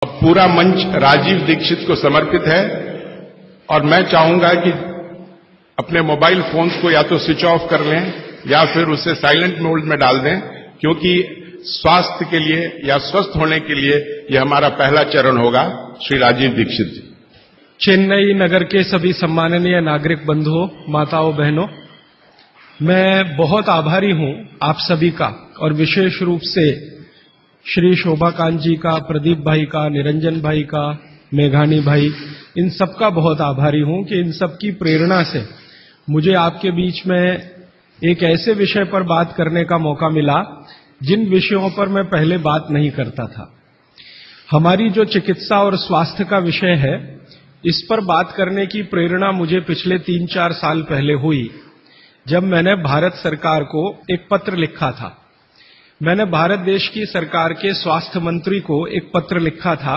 पूरा मंच राजीव दीक्षित को समर्पित है और मैं चाहूंगा कि अपने मोबाइल फोन्स को या तो स्विच ऑफ कर लें या फिर उसे साइलेंट मोड में डाल दें, क्योंकि स्वास्थ्य के लिए या स्वस्थ होने के लिए यह हमारा पहला चरण होगा। श्री राजीव दीक्षित जी। चेन्नई नगर के सभी सम्माननीय नागरिक बंधुओं, माताओं, बहनों, मैं बहुत आभारी हूं आप सभी का और विशेष रूप से श्री शोभाकांत जी का, प्रदीप भाई का, निरंजन भाई का, मेघानी भाई, इन सबका बहुत आभारी हूं कि इन सबकी प्रेरणा से मुझे आपके बीच में एक ऐसे विषय पर बात करने का मौका मिला जिन विषयों पर मैं पहले बात नहीं करता था। हमारी जो चिकित्सा और स्वास्थ्य का विषय है, इस पर बात करने की प्रेरणा मुझे पिछले 3-4 साल पहले हुई, जब मैंने भारत सरकार को एक पत्र लिखा था। मैंने भारत देश की सरकार के स्वास्थ्य मंत्री को एक पत्र लिखा था,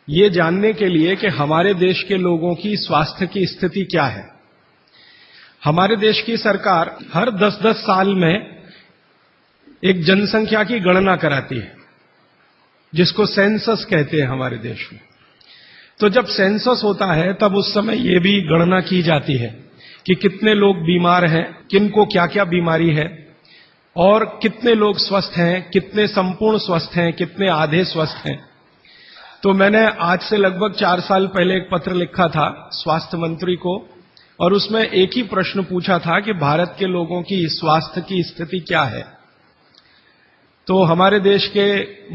ये जानने के लिए कि हमारे देश के लोगों की स्वास्थ्य की स्थिति क्या है। हमारे देश की सरकार हर 10-10 साल में एक जनसंख्या की गणना कराती है, जिसको सेंसस कहते हैं हमारे देश में। तो जब सेंसस होता है तब उस समय ये भी गणना की जाती है कि कितने लोग बीमार हैं, किनको क्या क्या बीमारी है और कितने लोग स्वस्थ हैं, कितने संपूर्ण स्वस्थ हैं, कितने आधे स्वस्थ हैं। तो मैंने आज से लगभग 4 साल पहले एक पत्र लिखा था स्वास्थ्य मंत्री को और उसमें एक ही प्रश्न पूछा था कि भारत के लोगों की स्वास्थ्य की स्थिति क्या है। तो हमारे देश के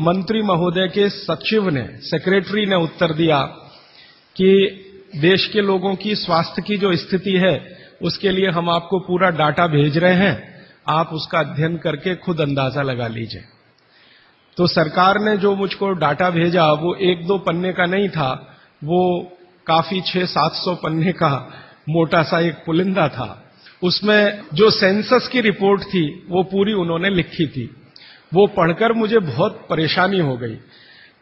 मंत्री महोदय के सचिव ने, सेक्रेटरी ने उत्तर दिया कि देश के लोगों की स्वास्थ्य की जो स्थिति है उसके लिए हम आपको पूरा डाटा भेज रहे हैं, आप उसका अध्ययन करके खुद अंदाजा लगा लीजिए। तो सरकार ने जो मुझको डाटा भेजा वो 1-2 पन्ने का नहीं था, वो काफी 600-700 पन्ने का मोटा सा एक पुलिंदा था। उसमें जो सेंसस की रिपोर्ट थी वो पूरी उन्होंने लिखी थी। वो पढ़कर मुझे बहुत परेशानी हो गई।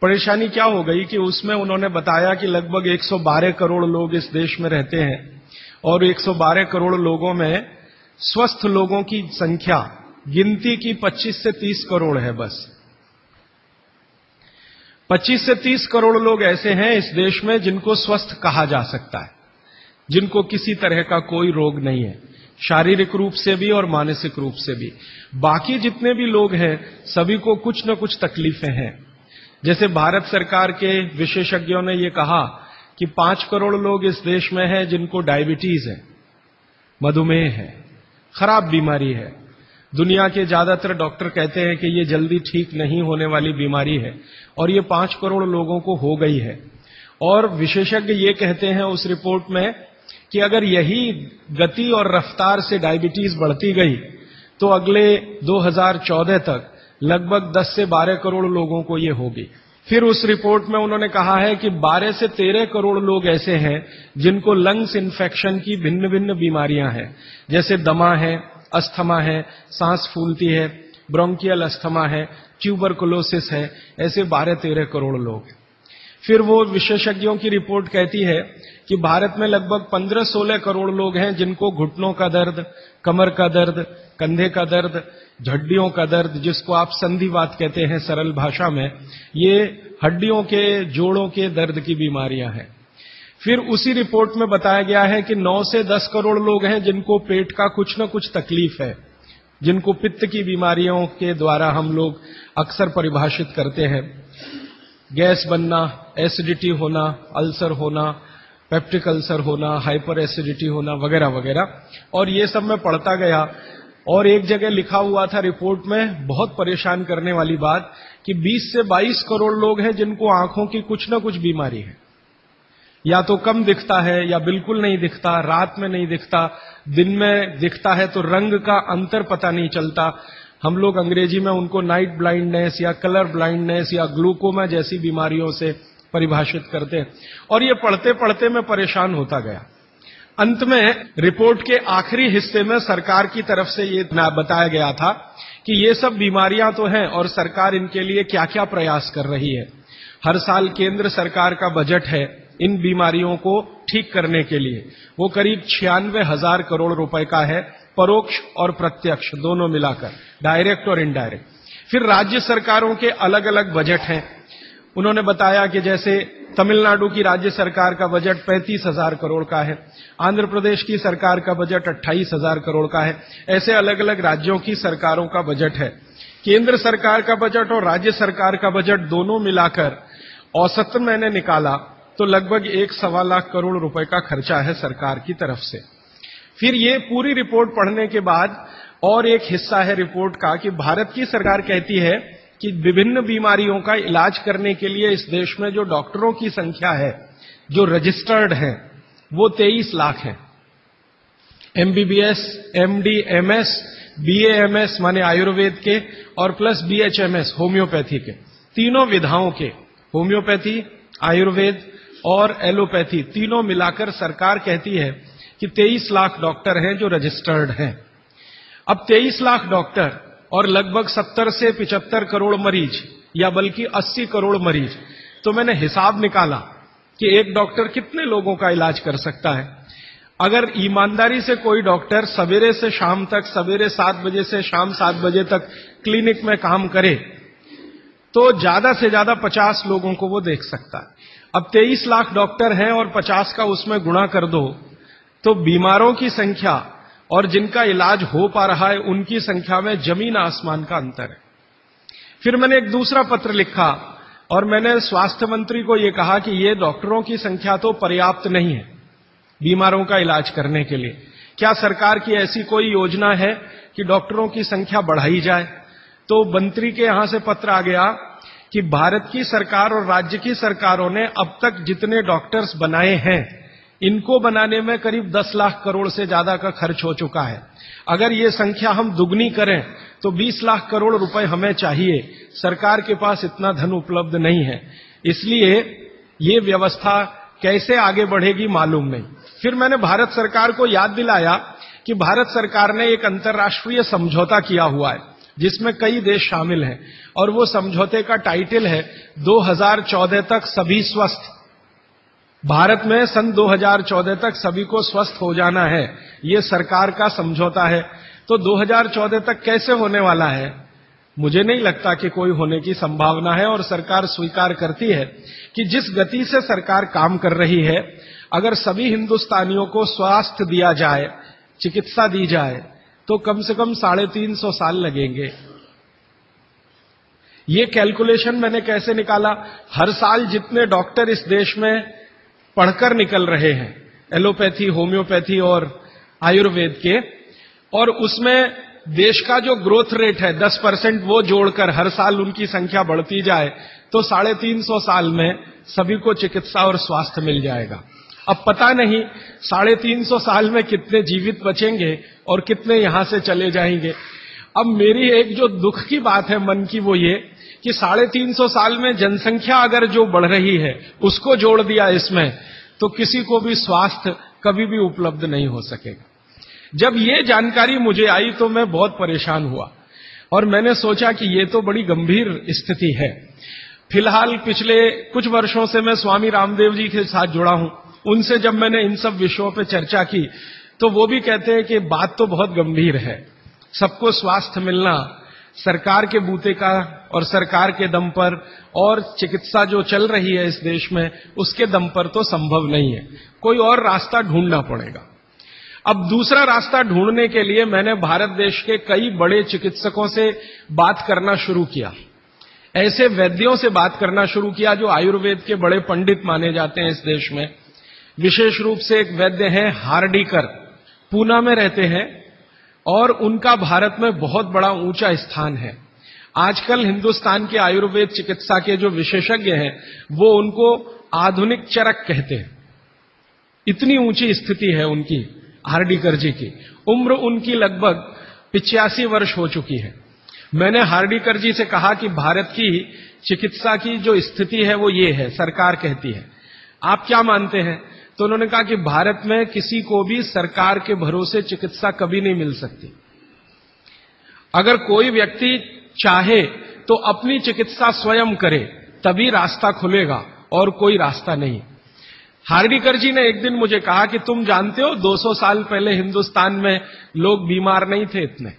परेशानी क्या हो गई कि उसमें उन्होंने बताया कि लगभग 112 करोड़ लोग इस देश में रहते हैं और 112 करोड़ लोगों में स्वस्थ लोगों की संख्या गिनती की 25 से 30 करोड़ है। बस 25 से 30 करोड़ लोग ऐसे हैं इस देश में जिनको स्वस्थ कहा जा सकता है, जिनको किसी तरह का कोई रोग नहीं है, शारीरिक रूप से भी और मानसिक रूप से भी। बाकी जितने भी लोग हैं सभी को कुछ न कुछ तकलीफें हैं। जैसे भारत सरकार के विशेषज्ञों ने ये कहा कि 5 करोड़ लोग इस देश में हैं जिनको डायबिटीज है, मधुमेह है, खराब बीमारी है। दुनिया के ज्यादातर डॉक्टर कहते हैं कि ये जल्दी ठीक नहीं होने वाली बीमारी है और ये 5 करोड़ लोगों को हो गई है। और विशेषज्ञ ये कहते हैं उस रिपोर्ट में कि अगर यही गति और रफ्तार से डायबिटीज बढ़ती गई तो अगले 2014 तक लगभग 10 से 12 करोड़ लोगों को ये होगी। फिर उस रिपोर्ट में उन्होंने कहा है कि 12 से 13 करोड़ लोग ऐसे हैं जिनको लंग्स इन्फेक्शन की भिन्न भिन्न बीमारियां हैं, जैसे दमा है, अस्थमा है, सांस फूलती है, ब्रोंकियल अस्थमा है, ट्यूबरकुलोसिस है, ऐसे 12-13 करोड़ लोग। फिर वो विशेषज्ञों की रिपोर्ट कहती है कि भारत में लगभग 15-16 करोड़ लोग हैं जिनको घुटनों का दर्द, कमर का दर्द, कंधे का दर्द, हड्डियों का दर्द, जिसको आप संधिवात कहते हैं सरल भाषा में, ये हड्डियों के, जोड़ों के दर्द की बीमारियां हैं। फिर उसी रिपोर्ट में बताया गया है कि 9 से 10 करोड़ लोग हैं जिनको पेट का कुछ न कुछ तकलीफ है, जिनको पित्त की बीमारियों के द्वारा हम लोग अक्सर परिभाषित करते हैं। गैस बनना, एसिडिटी होना, अल्सर होना, पेप्टिक अल्सर होना, हाइपर एसिडिटी होना, वगैरह वगैरह। और ये सब मैं पढ़ता गया और एक जगह लिखा हुआ था रिपोर्ट में, बहुत परेशान करने वाली बात, कि 20 से 22 करोड़ लोग हैं जिनको आंखों की कुछ न कुछ बीमारी है। या तो कम दिखता है या बिल्कुल नहीं दिखता, रात में नहीं दिखता, दिन में दिखता है तो रंग का अंतर पता नहीं चलता। हम लोग अंग्रेजी में उनको नाइट ब्लाइंडनेस या कलर ब्लाइंडनेस या ग्लूकोमा जैसी बीमारियों से परिभाषित करते हैं। और ये पढ़ते पढ़ते मैं परेशान होता गया। अंत में रिपोर्ट के आखिरी हिस्से में सरकार की तरफ से ये बताया गया था कि ये सब बीमारियां तो हैं और सरकार इनके लिए क्या क्या प्रयास कर रही है। हर साल केंद्र सरकार का बजट है इन बीमारियों को ठीक करने के लिए, वो करीब 96,000 करोड़ रुपए का है, परोक्ष और प्रत्यक्ष दोनों मिलाकर, डायरेक्ट और इनडायरेक्ट। फिर राज्य सरकारों के अलग अलग बजट हैं, उन्होंने बताया कि जैसे तमिलनाडु की राज्य सरकार का बजट 35,000 करोड़ का है, आंध्र प्रदेश की सरकार का बजट 28,000 करोड़ का है। ऐसे अलग अलग राज्यों की सरकारों का बजट है। केंद्र सरकार का बजट और राज्य सरकार का बजट दोनों मिलाकर औसत मैंने निकाला तो लगभग 1.25 लाख करोड़ रुपए का खर्चा है सरकार की तरफ से। फिर ये पूरी रिपोर्ट पढ़ने के बाद और एक हिस्सा है रिपोर्ट का कि भारत की सरकार कहती है कि विभिन्न बीमारियों का इलाज करने के लिए इस देश में जो डॉक्टरों की संख्या है, जो रजिस्टर्ड हैं, वो 23 लाख है। एमबीबीएस, एमडी, एमएस, बीएएमएस माने आयुर्वेद के और प्लस बीएचएमएस होम्योपैथी के, तीनों विधाओं के, होम्योपैथी, आयुर्वेद और एलोपैथी तीनों मिलाकर सरकार कहती है कि 23 लाख डॉक्टर हैं जो रजिस्टर्ड हैं। अब 23 लाख डॉक्टर और लगभग 70 से 75 करोड़ मरीज या बल्कि 80 करोड़ मरीज, तो मैंने हिसाब निकाला कि एक डॉक्टर कितने लोगों का इलाज कर सकता है। अगर ईमानदारी से कोई डॉक्टर सवेरे से शाम तक, सवेरे 7 बजे से शाम 7 बजे तक क्लिनिक में काम करे तो ज्यादा से ज्यादा 50 लोगों को वो देख सकता है। अब 23 लाख डॉक्टर हैं और 50 का उसमें गुणा कर दो तो बीमारों की संख्या और जिनका इलाज हो पा रहा है उनकी संख्या में जमीन आसमान का अंतर है। फिर मैंने एक दूसरा पत्र लिखा और मैंने स्वास्थ्य मंत्री को यह कहा कि ये डॉक्टरों की संख्या तो पर्याप्त नहीं है बीमारों का इलाज करने के लिए। क्या सरकार की ऐसी कोई योजना है कि डॉक्टरों की संख्या बढ़ाई जाए? तो मंत्री के यहां से पत्र आ गया कि भारत की सरकार और राज्य की सरकारों ने अब तक जितने डॉक्टर्स बनाए हैं, इनको बनाने में करीब 10 लाख करोड़ से ज्यादा का खर्च हो चुका है। अगर ये संख्या हम दुगनी करें तो 20 लाख करोड़ रुपए हमें चाहिए। सरकार के पास इतना धन उपलब्ध नहीं है, इसलिए ये व्यवस्था कैसे आगे बढ़ेगी मालूम नहीं। फिर मैंने भारत सरकार को याद दिलाया कि भारत सरकार ने एक अंतर्राष्ट्रीय समझौता किया हुआ है जिसमें कई देश शामिल हैं और वो समझौते का टाइटल है 2014 तक सभी स्वस्थ। भारत में सन 2014 तक सभी को स्वस्थ हो जाना है, ये सरकार का समझौता है। तो 2014 तक कैसे होने वाला है? मुझे नहीं लगता कि कोई होने की संभावना है और सरकार स्वीकार करती है कि जिस गति से सरकार काम कर रही है, अगर सभी हिंदुस्तानियों को स्वास्थ्य दिया जाए, चिकित्सा दी जाए तो कम से कम 350 साल लगेंगे। ये कैलकुलेशन मैंने कैसे निकाला? हर साल जितने डॉक्टर इस देश में पढ़कर निकल रहे हैं, एलोपैथी, होम्योपैथी और आयुर्वेद के, और उसमें देश का जो ग्रोथ रेट है 10%, वो जोड़कर हर साल उनकी संख्या बढ़ती जाए तो 350 साल में सभी को चिकित्सा और स्वास्थ्य मिल जाएगा। अब पता नहीं 350 साल में कितने जीवित बचेंगे और कितने यहां से चले जाएंगे। अब मेरी एक जो दुख की बात है मन की, वो ये कि 350 साल में जनसंख्या अगर जो बढ़ रही है उसको जोड़ दिया इसमें, तो किसी को भी स्वास्थ्य कभी भी उपलब्ध नहीं हो सकेगा। जब ये जानकारी मुझे आई तो मैं बहुत परेशान हुआ और मैंने सोचा कि ये तो बड़ी गंभीर स्थिति है। फिलहाल पिछले कुछ वर्षों से मैं स्वामी रामदेव जी के साथ जुड़ा हूं। उनसे जब मैंने इन सब विषयों पर चर्चा की तो वो भी कहते हैं कि बात तो बहुत गंभीर है, सबको स्वास्थ्य मिलना सरकार के बूते का और सरकार के दम पर और चिकित्सा जो चल रही है इस देश में उसके दम पर तो संभव नहीं है, कोई और रास्ता ढूंढना पड़ेगा। अब दूसरा रास्ता ढूंढने के लिए मैंने भारत देश के कई बड़े चिकित्सकों से बात करना शुरू किया, ऐसे वैद्यों से बात करना शुरू किया जो आयुर्वेद के बड़े पंडित माने जाते हैं इस देश में। विशेष रूप से एक वैद्य हैं हार्डीकर, पूना में रहते हैं और उनका भारत में बहुत बड़ा ऊंचा स्थान है। आजकल हिंदुस्तान के आयुर्वेद चिकित्सा के जो विशेषज्ञ हैं वो उनको आधुनिक चरक कहते हैं, इतनी ऊंची स्थिति है उनकी। हार्डीकर जी की उम्र उनकी लगभग 85 वर्ष हो चुकी है। मैंने हार्डीकर जी से कहा कि भारत की चिकित्सा की जो स्थिति है वो ये है, सरकार कहती है, आप क्या मानते हैं? तो उन्होंने कहा कि भारत में किसी को भी सरकार के भरोसे चिकित्सा कभी नहीं मिल सकती। अगर कोई व्यक्ति चाहे तो अपनी चिकित्सा स्वयं करे तभी रास्ता खुलेगा और कोई रास्ता नहीं। हार्डीकर जी ने एक दिन मुझे कहा कि तुम जानते हो 200 साल पहले हिंदुस्तान में लोग बीमार नहीं थे इतने।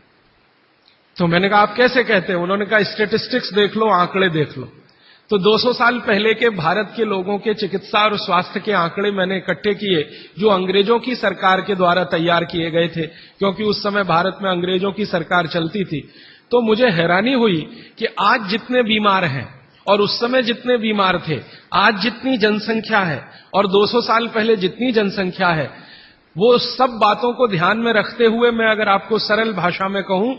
तो मैंने कहा आप कैसे कहते हैं? उन्होंने कहा स्टैटिस्टिक्स देख लो, आंकड़े देख लो। तो 200 साल पहले के भारत के लोगों के चिकित्सा और स्वास्थ्य के आंकड़े मैंने इकट्ठे किए, जो अंग्रेजों की सरकार के द्वारा तैयार किए गए थे, क्योंकि उस समय भारत में अंग्रेजों की सरकार चलती थी। तो मुझे हैरानी हुई कि आज जितने बीमार हैं और उस समय जितने बीमार थे, आज जितनी जनसंख्या है और 200 साल पहले जितनी जनसंख्या है, वो सब बातों को ध्यान में रखते हुए मैं अगर आपको सरल भाषा में कहूं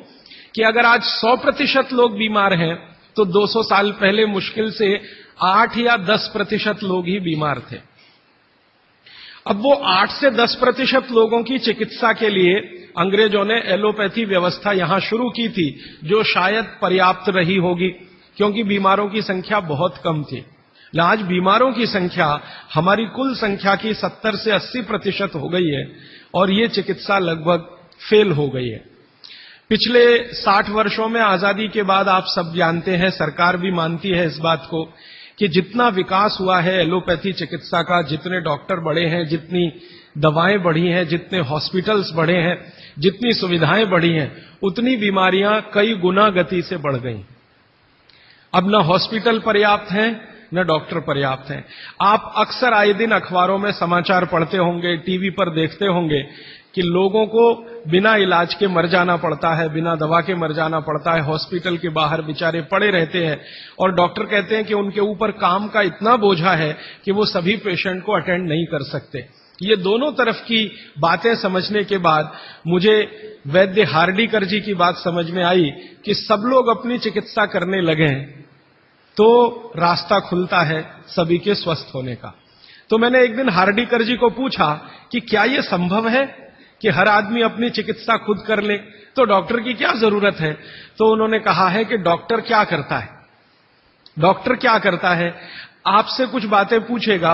कि अगर आज 100% लोग बीमार हैं तो 200 साल पहले मुश्किल से 8 या 10% लोग ही बीमार थे। अब वो 8 से 10% लोगों की चिकित्सा के लिए अंग्रेजों ने एलोपैथी व्यवस्था यहां शुरू की थी, जो शायद पर्याप्त रही होगी, क्योंकि बीमारों की संख्या बहुत कम थी। आज बीमारों की संख्या हमारी कुल संख्या की 70 से 80% हो गई है और ये चिकित्सा लगभग फेल हो गई है। पिछले 60 वर्षों में आजादी के बाद आप सब जानते हैं, सरकार भी मानती है इस बात को कि जितना विकास हुआ है एलोपैथी चिकित्सा का, जितने डॉक्टर बढ़े हैं, जितनी दवाएं बढ़ी हैं, जितने हॉस्पिटल्स बढ़े हैं, जितनी सुविधाएं बढ़ी हैं, उतनी बीमारियां कई गुना गति से बढ़ गई। अब न हॉस्पिटल पर्याप्त हैं न डॉक्टर पर्याप्त हैं। आप अक्सर आए दिन अखबारों में समाचार पढ़ते होंगे, टीवी पर देखते होंगे कि लोगों को बिना इलाज के मर जाना पड़ता है, बिना दवा के मर जाना पड़ता है, हॉस्पिटल के बाहर बेचारे पड़े रहते हैं और डॉक्टर कहते हैं कि उनके ऊपर काम का इतना बोझा है कि वो सभी पेशेंट को अटेंड नहीं कर सकते। ये दोनों तरफ की बातें समझने के बाद मुझे वैद्य हार्डीकर जी की बात समझ में आई कि सब लोग अपनी चिकित्सा करने लगे हैं तो रास्ता खुलता है सभी के स्वस्थ होने का। तो मैंने एक दिन हार्डीकर जी को पूछा कि क्या यह संभव है कि हर आदमी अपनी चिकित्सा खुद कर ले, तो डॉक्टर की क्या जरूरत है? तो उन्होंने कहा है कि डॉक्टर क्या करता है, डॉक्टर क्या करता है, आपसे कुछ बातें पूछेगा,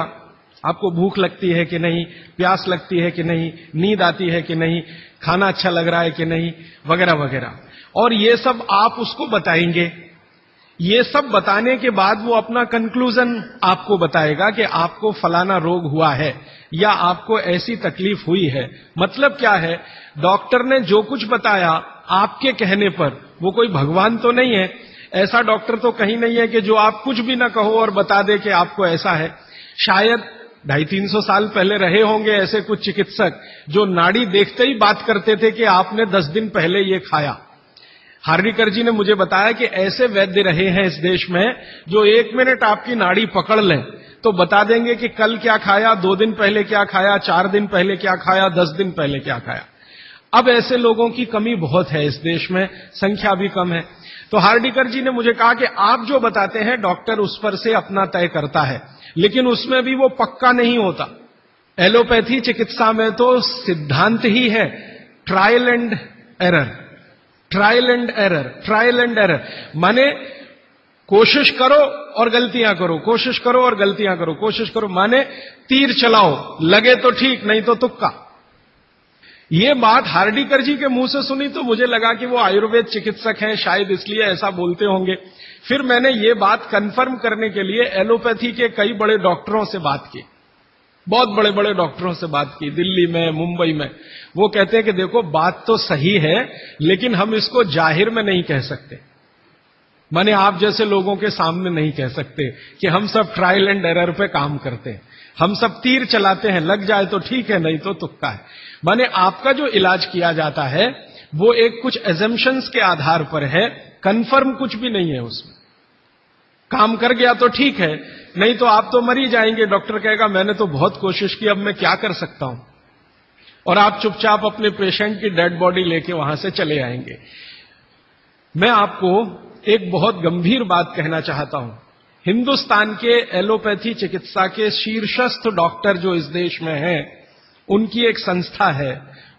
आपको भूख लगती है कि नहीं, प्यास लगती है कि नहीं, नींद आती है कि नहीं, खाना अच्छा लग रहा है कि नहीं, वगैरह वगैरह, और ये सब आप उसको बताएंगे। ये सब बताने के बाद वो अपना कंक्लूजन आपको बताएगा कि आपको फलाना रोग हुआ है या आपको ऐसी तकलीफ हुई है। मतलब क्या है, डॉक्टर ने जो कुछ बताया आपके कहने पर, वो कोई भगवान तो नहीं है, ऐसा डॉक्टर तो कहीं नहीं है कि जो आप कुछ भी ना कहो और बता दे कि आपको ऐसा है। शायद 250-300 साल पहले रहे होंगे ऐसे कुछ चिकित्सक जो नाड़ी देखते ही बात करते थे कि आपने 10 दिन पहले ये खाया। हार्डीकर जी ने मुझे बताया कि ऐसे वैद्य रहे हैं इस देश में जो 1 मिनट आपकी नाड़ी पकड़ लें तो बता देंगे कि कल क्या खाया, 2 दिन पहले क्या खाया, 4 दिन पहले क्या खाया, 10 दिन पहले क्या खाया। अब ऐसे लोगों की कमी बहुत है इस देश में, संख्या भी कम है। तो हार्डीकर जी ने मुझे कहा कि आप जो बताते हैं डॉक्टर उस पर से अपना तय करता है, लेकिन उसमें भी वो पक्का नहीं होता। एलोपैथी चिकित्सा में तो सिद्धांत ही है trial and error, trial and error, trial and error, माने कोशिश करो और गलतियां करो, कोशिश करो और गलतियां करो, कोशिश करो, माने तीर चलाओ, लगे तो ठीक, नहीं तो तुक्का। ये बात हार्डीकर जी के मुंह से सुनी तो मुझे लगा कि वो आयुर्वेद चिकित्सक हैं, शायद इसलिए ऐसा बोलते होंगे। फिर मैंने ये बात कंफर्म करने के लिए एलोपैथी के कई बड़े डॉक्टरों से बात की, बहुत बड़े बड़े डॉक्टरों से बात की, दिल्ली में, मुंबई में। वो कहते हैं कि देखो बात तो सही है, लेकिन हम इसको जाहिर में नहीं कह सकते, माने आप जैसे लोगों के सामने नहीं कह सकते कि हम सब ट्रायल एंड एरर पे काम करते हैं, हम सब तीर चलाते हैं, लग जाए तो ठीक है, नहीं तो तुक्का है। माने आपका जो इलाज किया जाता है वो एक कुछ एजम्पशंस के आधार पर है, कंफर्म कुछ भी नहीं है उसमें। काम कर गया तो ठीक है, नहीं तो आप तो मर ही जाएंगे। डॉक्टर कहेगा मैंने तो बहुत कोशिश की, अब मैं क्या कर सकता हूं, और आप चुपचाप अपने पेशेंट की डेड बॉडी लेके वहां से चले आएंगे। मैं आपको एक बहुत गंभीर बात कहना चाहता हूं। हिंदुस्तान के एलोपैथी चिकित्सा के शीर्षस्थ डॉक्टर जो इस देश में हैं, उनकी एक संस्था है।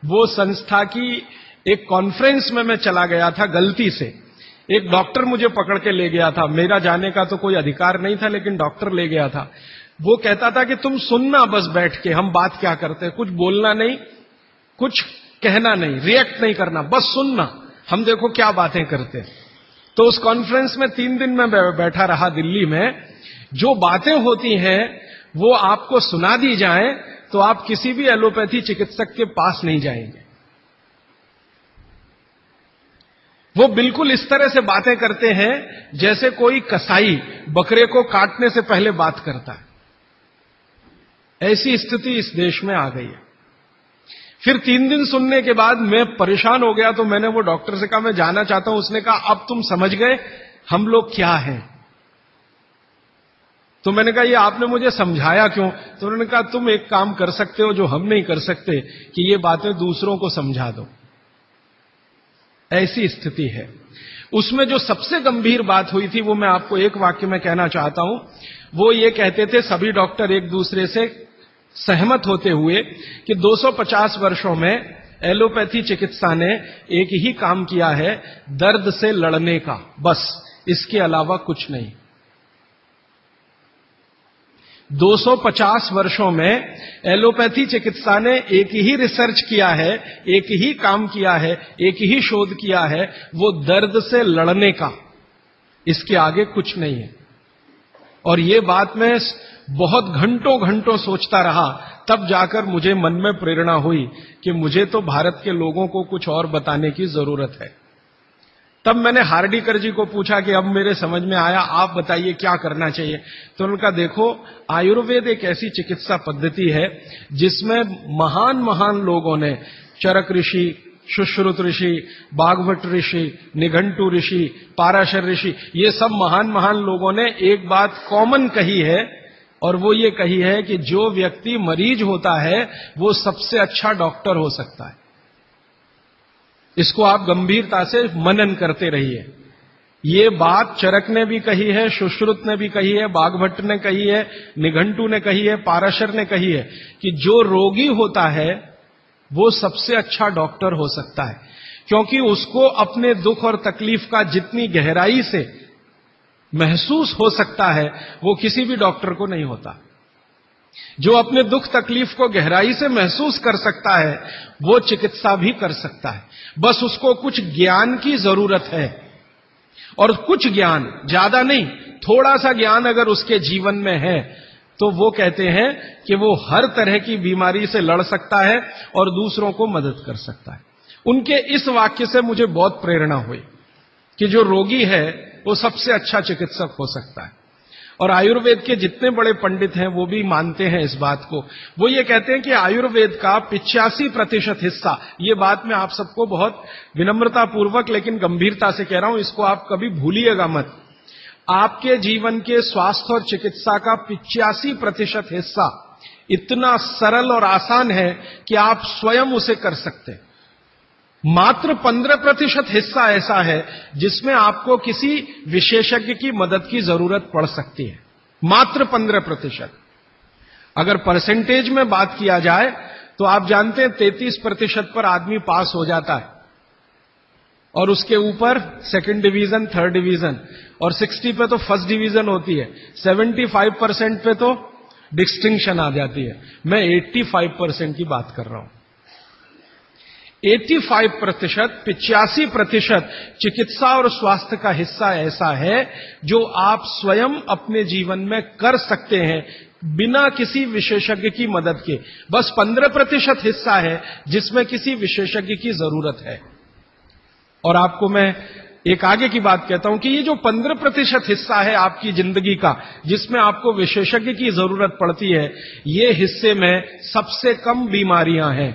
वो संस्था की एक कॉन्फ्रेंस में मैं चला गया था गलती से, एक डॉक्टर मुझे पकड़ के ले गया था, मेरा जाने का तो कोई अधिकार नहीं था, लेकिन डॉक्टर ले गया था। वो कहता था कि तुम सुनना बस बैठ के, हम बात क्या करते हैं, कुछ बोलना नहीं, कुछ कहना नहीं, रिएक्ट नहीं करना, बस सुनना, हम देखो क्या बातें करते हैं। तो उस कॉन्फ्रेंस में 3 दिन में बैठा रहा दिल्ली में। जो बातें होती हैं वो आपको सुना दी जाएं तो आप किसी भी एलोपैथी चिकित्सक के पास नहीं जाएंगे। वो बिल्कुल इस तरह से बातें करते हैं जैसे कोई कसाई बकरे को काटने से पहले बात करता है। ऐसी स्थिति इस देश में आ गई है। फिर 3 दिन सुनने के बाद मैं परेशान हो गया, तो मैंने वो डॉक्टर से कहा मैं जाना चाहता हूं। उसने कहा अब तुम समझ गए हम लोग क्या हैं। तो मैंने कहा ये आपने मुझे समझाया क्यों? तो उन्होंने कहा तुम एक काम कर सकते हो जो हम नहीं कर सकते, कि ये बातें दूसरों को समझा दो। ऐसी स्थिति है। उसमें जो सबसे गंभीर बात हुई थी वो मैं आपको एक वाक्य में कहना चाहता हूं। वो ये कहते थे, सभी डॉक्टर एक दूसरे से सहमत होते हुए, कि 250 वर्षों में एलोपैथी चिकित्सा ने एक ही काम किया है, दर्द से लड़ने का, बस, इसके अलावा कुछ नहीं। 250 वर्षों में एलोपैथी चिकित्सा ने एक ही रिसर्च किया है, एक ही काम किया है, एक ही शोध किया है, वो दर्द से लड़ने का, इसके आगे कुछ नहीं है। और ये बात मैं बहुत घंटों घंटों सोचता रहा, तब जाकर मुझे मन में प्रेरणा हुई कि मुझे तो भारत के लोगों को कुछ और बताने की जरूरत है। तब मैंने हार्डीकर जी को पूछा कि अब मेरे समझ में आया, आप बताइए क्या करना चाहिए। तो उन्होंने कहा देखो, आयुर्वेद एक ऐसी चिकित्सा पद्धति है जिसमें महान महान लोगों ने, चरक ऋषि, सुश्रुत ऋषि, बागभट्ट ऋषि, निघंटु ऋषि, पाराशर ऋषि, ये सब महान महान लोगों ने एक बात कॉमन कही है, और वो ये कही है कि जो व्यक्ति मरीज होता है वो सबसे अच्छा डॉक्टर हो सकता है। इसको आप गंभीरता से मनन करते रहिए। ये बात चरक ने भी कही है, सुश्रुत ने भी कही है, बागभट्ट ने कही है, निघंटु ने कही है, पाराशर ने कही है, कि जो रोगी होता है वो सबसे अच्छा डॉक्टर हो सकता है, क्योंकि उसको अपने दुख और तकलीफ का जितनी गहराई से महसूस हो सकता है वो किसी भी डॉक्टर को नहीं होता। जो अपने दुख तकलीफ को गहराई से महसूस कर सकता है वो चिकित्सा भी कर सकता है, बस उसको कुछ ज्ञान की जरूरत है। और कुछ ज्ञान, ज्यादा नहीं, थोड़ा सा ज्ञान अगर उसके जीवन में है तो वो कहते हैं कि वो हर तरह की बीमारी से लड़ सकता है और दूसरों को मदद कर सकता है। उनके इस वाक्य से मुझे बहुत प्रेरणा हुई कि जो रोगी है वो सबसे अच्छा चिकित्सक हो सकता है। और आयुर्वेद के जितने बड़े पंडित हैं वो भी मानते हैं इस बात को। वो ये कहते हैं कि आयुर्वेद का 85% हिस्सा, ये बात मैं आप सबको बहुत विनम्रता पूर्वक लेकिन गंभीरता से कह रहा हूं, इसको आप कभी भूलिएगा मत। आपके जीवन के स्वास्थ्य और चिकित्सा का 85% हिस्सा इतना सरल और आसान है कि आप स्वयं उसे कर सकते हैं। मात्र 15% हिस्सा ऐसा है जिसमें आपको किसी विशेषज्ञ की मदद की जरूरत पड़ सकती है। मात्र 15%। अगर परसेंटेज में बात किया जाए तो आप जानते हैं 33% पर आदमी पास हो जाता है, और उसके ऊपर सेकंड डिवीजन, थर्ड डिवीजन, और 60 पे तो फर्स्ट डिवीजन होती है, 75% पे तो डिस्टिंक्शन आ जाती है। मैं 85% की बात कर रहा हूं। 85%, 85% चिकित्सा और स्वास्थ्य का हिस्सा ऐसा है जो आप स्वयं अपने जीवन में कर सकते हैं बिना किसी विशेषज्ञ की मदद के। बस 15% हिस्सा है जिसमें किसी विशेषज्ञ की जरूरत है। और आपको मैं एक आगे की बात कहता हूं कि ये जो 15% हिस्सा है आपकी जिंदगी का जिसमें आपको विशेषज्ञ की जरूरत पड़ती है, ये हिस्से में सबसे कम बीमारियां हैं।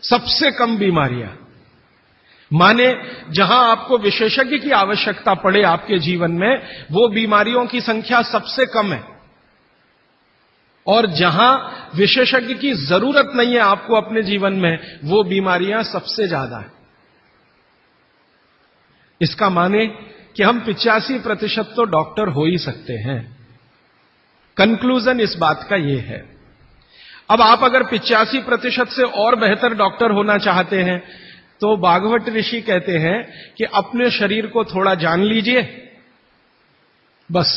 सबसे कम बीमारियां, माने जहां आपको विशेषज्ञ की आवश्यकता पड़े आपके जीवन में, वो बीमारियों की संख्या सबसे कम है। और जहां विशेषज्ञ की जरूरत नहीं है आपको अपने जीवन में, वो बीमारियां सबसे ज्यादा है। इसका माने कि हम 85% तो डॉक्टर हो ही सकते हैं। कंक्लूजन इस बात का यह है। अब आप अगर 85% से और बेहतर डॉक्टर होना चाहते हैं तो बागभट्ट ऋषि कहते हैं कि अपने शरीर को थोड़ा जान लीजिए, बस।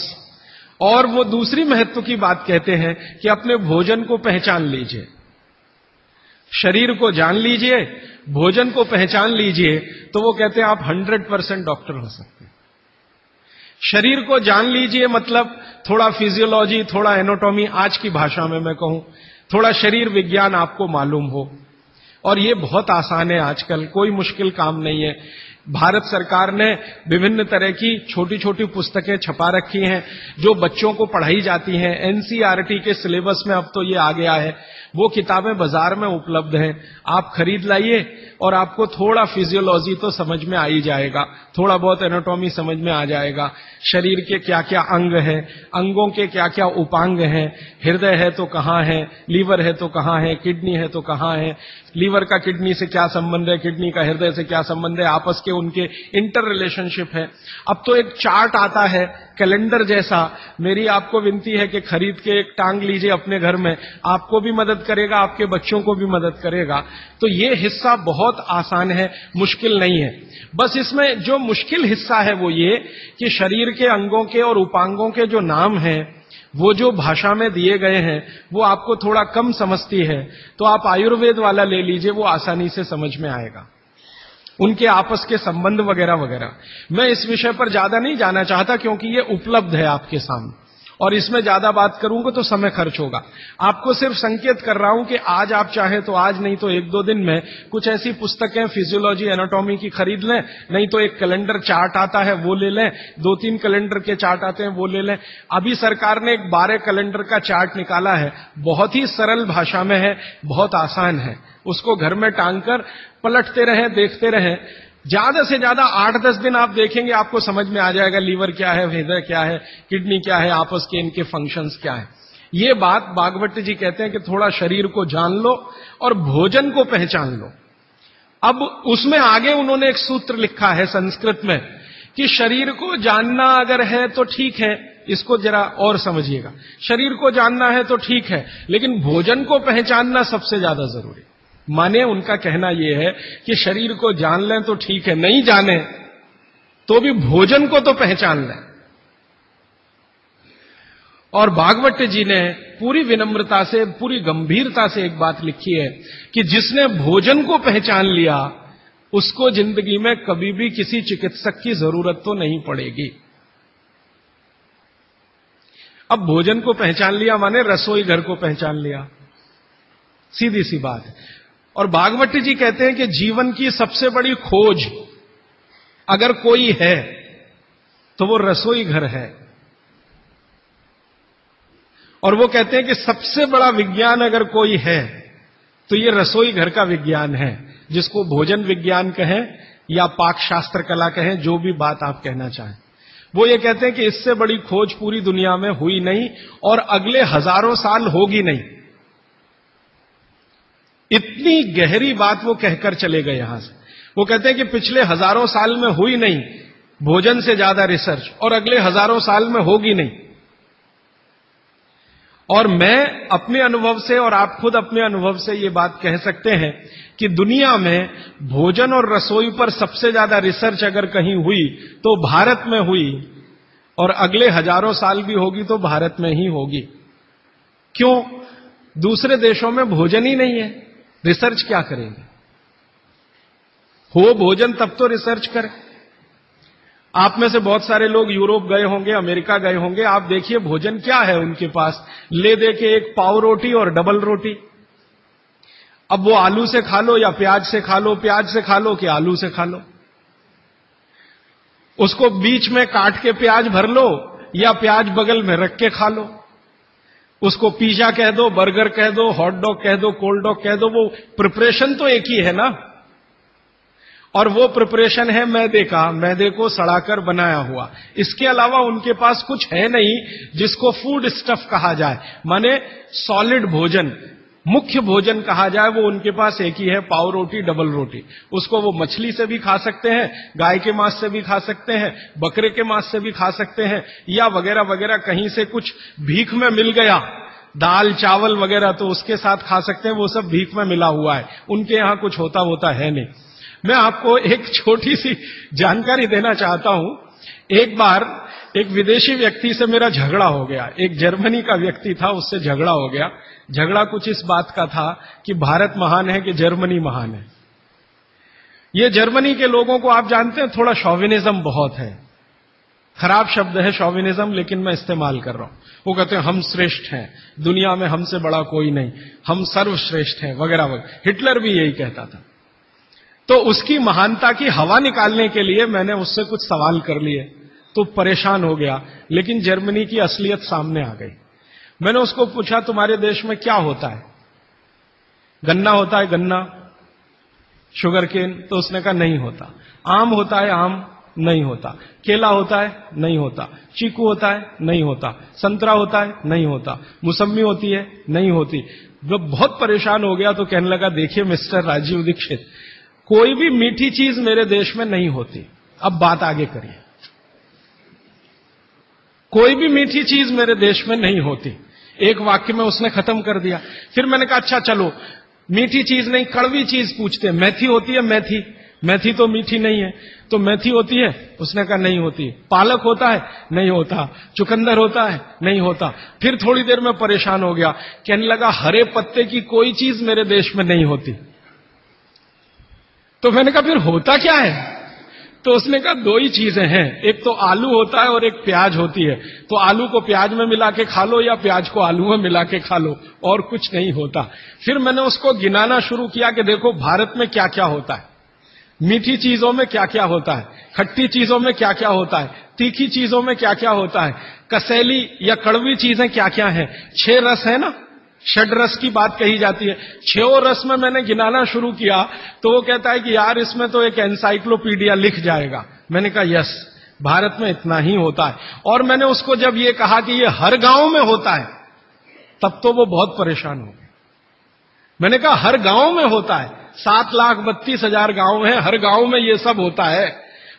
और वो दूसरी महत्व की बात कहते हैं कि अपने भोजन को पहचान लीजिए। शरीर को जान लीजिए, भोजन को पहचान लीजिए, तो वो कहते हैं आप 100% डॉक्टर हो सकते हैं। शरीर को जान लीजिए मतलब थोड़ा फिजियोलॉजी, थोड़ा एनाटॉमी, आज की भाषा में मैं कहूं, थोड़ा शरीर विज्ञान आपको मालूम हो। और ये बहुत आसान है आजकल, कोई मुश्किल काम नहीं है। भारत सरकार ने विभिन्न तरह की छोटी छोटी पुस्तकें छपा रखी हैं जो बच्चों को पढ़ाई जाती हैं। एनसीईआरटी के सिलेबस में अब तो ये आ गया है। वो किताबें बाजार में उपलब्ध हैं, आप खरीद लाइए और आपको थोड़ा फिजियोलॉजी तो समझ में आ ही जाएगा, थोड़ा बहुत एनाटॉमी समझ में आ जाएगा, शरीर के क्या क्या अंग हैं, अंगों के क्या क्या उपांग हैं, हृदय है तो कहाँ है, लीवर है तो कहाँ है, किडनी है तो कहाँ है, लीवर का किडनी से क्या संबंध है, किडनी का हृदय से क्या संबंध है, आपस के उनके इंटर रिलेशनशिप है। अब तो एक चार्ट आता है कैलेंडर जैसा, मेरी आपको विनती है कि खरीद के एक टांग लीजिए अपने घर में, आपको भी मदद करेगा, आपके बच्चों को भी मदद करेगा। तो ये हिस्सा बहुत आसान है, मुश्किल नहीं है। बस इसमें जो मुश्किल हिस्सा है वो ये कि शरीर के अंगों के और उपांगों के जो नाम हैं वो जो भाषा में दिए गए हैं वो आपको थोड़ा कम समझती है, तो आप आयुर्वेद वाला ले लीजिए, वो आसानी से समझ में आएगा, उनके आपस के संबंध वगैरह वगैरह। मैं इस विषय पर ज्यादा नहीं जाना चाहता क्योंकि ये उपलब्ध है आपके सामने, और इसमें ज्यादा बात करूंगा तो समय खर्च होगा। आपको सिर्फ संकेत कर रहा हूं कि आज आप चाहे तो आज, नहीं तो एक दो दिन में कुछ ऐसी पुस्तकें फिजियोलॉजी एनाटॉमी की खरीद लें, नहीं तो एक कैलेंडर चार्ट आता है वो ले लें, 2-3 कैलेंडर के चार्ट आते हैं वो ले लें। अभी सरकार ने एक 12 कैलेंडर का चार्ट निकाला है, बहुत ही सरल भाषा में है, बहुत आसान है, उसको घर में टांग कर पलटते रहें, देखते रहें। ज्यादा से ज्यादा 8-10 दिन आप देखेंगे, आपको समझ में आ जाएगा लीवर क्या है, हृदय क्या है, किडनी क्या है, आपस के इनके फंक्शंस क्या है। ये बात भागवत जी कहते हैं कि थोड़ा शरीर को जान लो और भोजन को पहचान लो। अब उसमें आगे उन्होंने एक सूत्र लिखा है संस्कृत में कि शरीर को जानना अगर है तो ठीक है, इसको जरा और समझिएगा, शरीर को जानना है तो ठीक है, लेकिन भोजन को पहचानना सबसे ज्यादा जरूरी। माने उनका कहना यह है कि शरीर को जान लें तो ठीक है, नहीं जाने तो भी भोजन को तो पहचान लें। और भागवत जी ने पूरी विनम्रता से, पूरी गंभीरता से एक बात लिखी है कि जिसने भोजन को पहचान लिया उसको जिंदगी में कभी भी किसी चिकित्सक की जरूरत तो नहीं पड़ेगी। अब भोजन को पहचान लिया माने रसोई घर को पहचान लिया, सीधी सी बात है। और भागवत जी कहते हैं कि जीवन की सबसे बड़ी खोज अगर कोई है तो वो रसोई घर है। और वो कहते हैं कि सबसे बड़ा विज्ञान अगर कोई है तो ये रसोई घर का विज्ञान है, जिसको भोजन विज्ञान कहें या पाक शास्त्र कला कहें, जो भी बात आप कहना चाहें। वो ये कहते हैं कि इससे बड़ी खोज पूरी दुनिया में हुई नहीं और अगले हजारों साल होगी नहीं। इतनी गहरी बात वो कहकर चले गए यहां से। वो कहते हैं कि पिछले हजारों साल में हुई नहीं भोजन से ज्यादा रिसर्च, और अगले हजारों साल में होगी नहीं। और मैं अपने अनुभव से और आप खुद अपने अनुभव से ये बात कह सकते हैं कि दुनिया में भोजन और रसोई पर सबसे ज्यादा रिसर्च अगर कहीं हुई तो भारत में हुई, और अगले हजारों साल भी होगी तो भारत में ही होगी। क्यों? दूसरे देशों में भोजन ही नहीं है, रिसर्च क्या करेंगे? हो भोजन तब तो रिसर्च करें। आप में से बहुत सारे लोग यूरोप गए होंगे, अमेरिका गए होंगे, आप देखिए भोजन क्या है उनके पास, ले दे के एक पाव रोटी और डबल रोटी। अब वो आलू से खा लो या प्याज से खा लो, प्याज से खा लो कि आलू से खा लो, उसको बीच में काट के प्याज भर लो या प्याज बगल में रख के खा लो। उसको पिज्जा कह दो, बर्गर कह दो, हॉट डॉग कह दो, कोल्ड डॉग कह दो, वो प्रिपरेशन तो एक ही है ना। और वो प्रिपरेशन है मैदे का, मैदे को सड़ाकर बनाया हुआ। इसके अलावा उनके पास कुछ है नहीं जिसको फूड स्टफ कहा जाए, माने सॉलिड भोजन, मुख्य भोजन कहा जाए, वो उनके पास एक ही है, पाव रोटी डबल रोटी। उसको वो मछली से भी खा सकते हैं, गाय के मांस से भी खा सकते हैं, बकरे के मांस से भी खा सकते हैं, या वगैरह वगैरह कहीं से कुछ भीख में मिल गया, दाल चावल वगैरह, तो उसके साथ खा सकते हैं, वो सब भीख में मिला हुआ है, उनके यहां कुछ होता है नहीं। मैं आपको एक छोटी सी जानकारी देना चाहता हूं। एक बार एक विदेशी व्यक्ति से मेरा झगड़ा हो गया, एक जर्मनी का व्यक्ति था, उससे झगड़ा हो गया। झगड़ा कुछ इस बात का था कि भारत महान है कि जर्मनी महान है। ये जर्मनी के लोगों को आप जानते हैं, थोड़ा शॉविनिज्म बहुत है, खराब शब्द है शॉविनिज्म, लेकिन मैं इस्तेमाल कर रहा हूं। वो कहते हैं हम श्रेष्ठ हैं, दुनिया में हमसे बड़ा कोई नहीं, हम सर्वश्रेष्ठ हैं, वगैरह वगैरह। हिटलर भी यही कहता था। तो उसकी महानता की हवा निकालने के लिए मैंने उससे कुछ सवाल कर लिए, तो परेशान हो गया। लेकिन जर्मनी की असलियत सामने आ गई। मैंने उसको पूछा तुम्हारे देश में क्या होता है? गन्ना होता है, गन्ना, शुगर केन? तो उसने कहा नहीं होता। आम होता है, आम? नहीं होता। केला होता है? नहीं होता। चीकू होता है? नहीं होता। संतरा होता है? नहीं होता। मौसम्मी होती है? नहीं होती। जब बहुत परेशान हो गया तो कहने लगा देखिए मिस्टर राजीव दीक्षित, कोई भी मीठी चीज मेरे देश में नहीं होती। अब बात आगे करिए। कोई भी मीठी चीज मेरे देश में नहीं होती। एक वाक्य में उसने खत्म कर दिया। फिर मैंने कहा अच्छा चलो, मीठी चीज नहीं, कड़वी चीज पूछते हैं। मेथी होती है? मेथी? मेथी तो मीठी नहीं है। तो मेथी होती है? उसने कहा नहीं होती। पालक होता है? नहीं होता। चुकंदर होता है? नहीं होता। फिर थोड़ी देर में परेशान हो गया, कहने लगा हरे पत्ते की कोई चीज मेरे देश में नहीं होती। तो मैंने कहा फिर होता क्या है? तो उसने कहा दो ही चीजें हैं, एक तो आलू होता है और एक प्याज होती है। तो आलू को प्याज में मिला के खा लो या प्याज को आलू में मिला के खा लो, और कुछ नहीं होता। फिर मैंने उसको गिनाना शुरू किया कि देखो भारत में क्या क्या होता है, मीठी चीजों में क्या क्या होता है, खट्टी चीजों में क्या क्या होता है, तीखी चीजों में क्या क्या होता है, कसैली या कड़वी चीजें क्या क्या हैं। 6 रस है ना, षड रस की बात कही जाती है। 6 रस में मैंने गिनाना शुरू किया तो वो कहता है कि यार इसमें तो एक एनसाइक्लोपीडिया लिख जाएगा। मैंने कहा यस, भारत में इतना ही होता है। और मैंने उसको जब ये कहा कि ये हर गांव में होता है, तब तो वो बहुत परेशान हो गया। मैंने कहा हर गांव में होता है, 7,32,000 गांव हैं, हर गांव में ये सब होता है।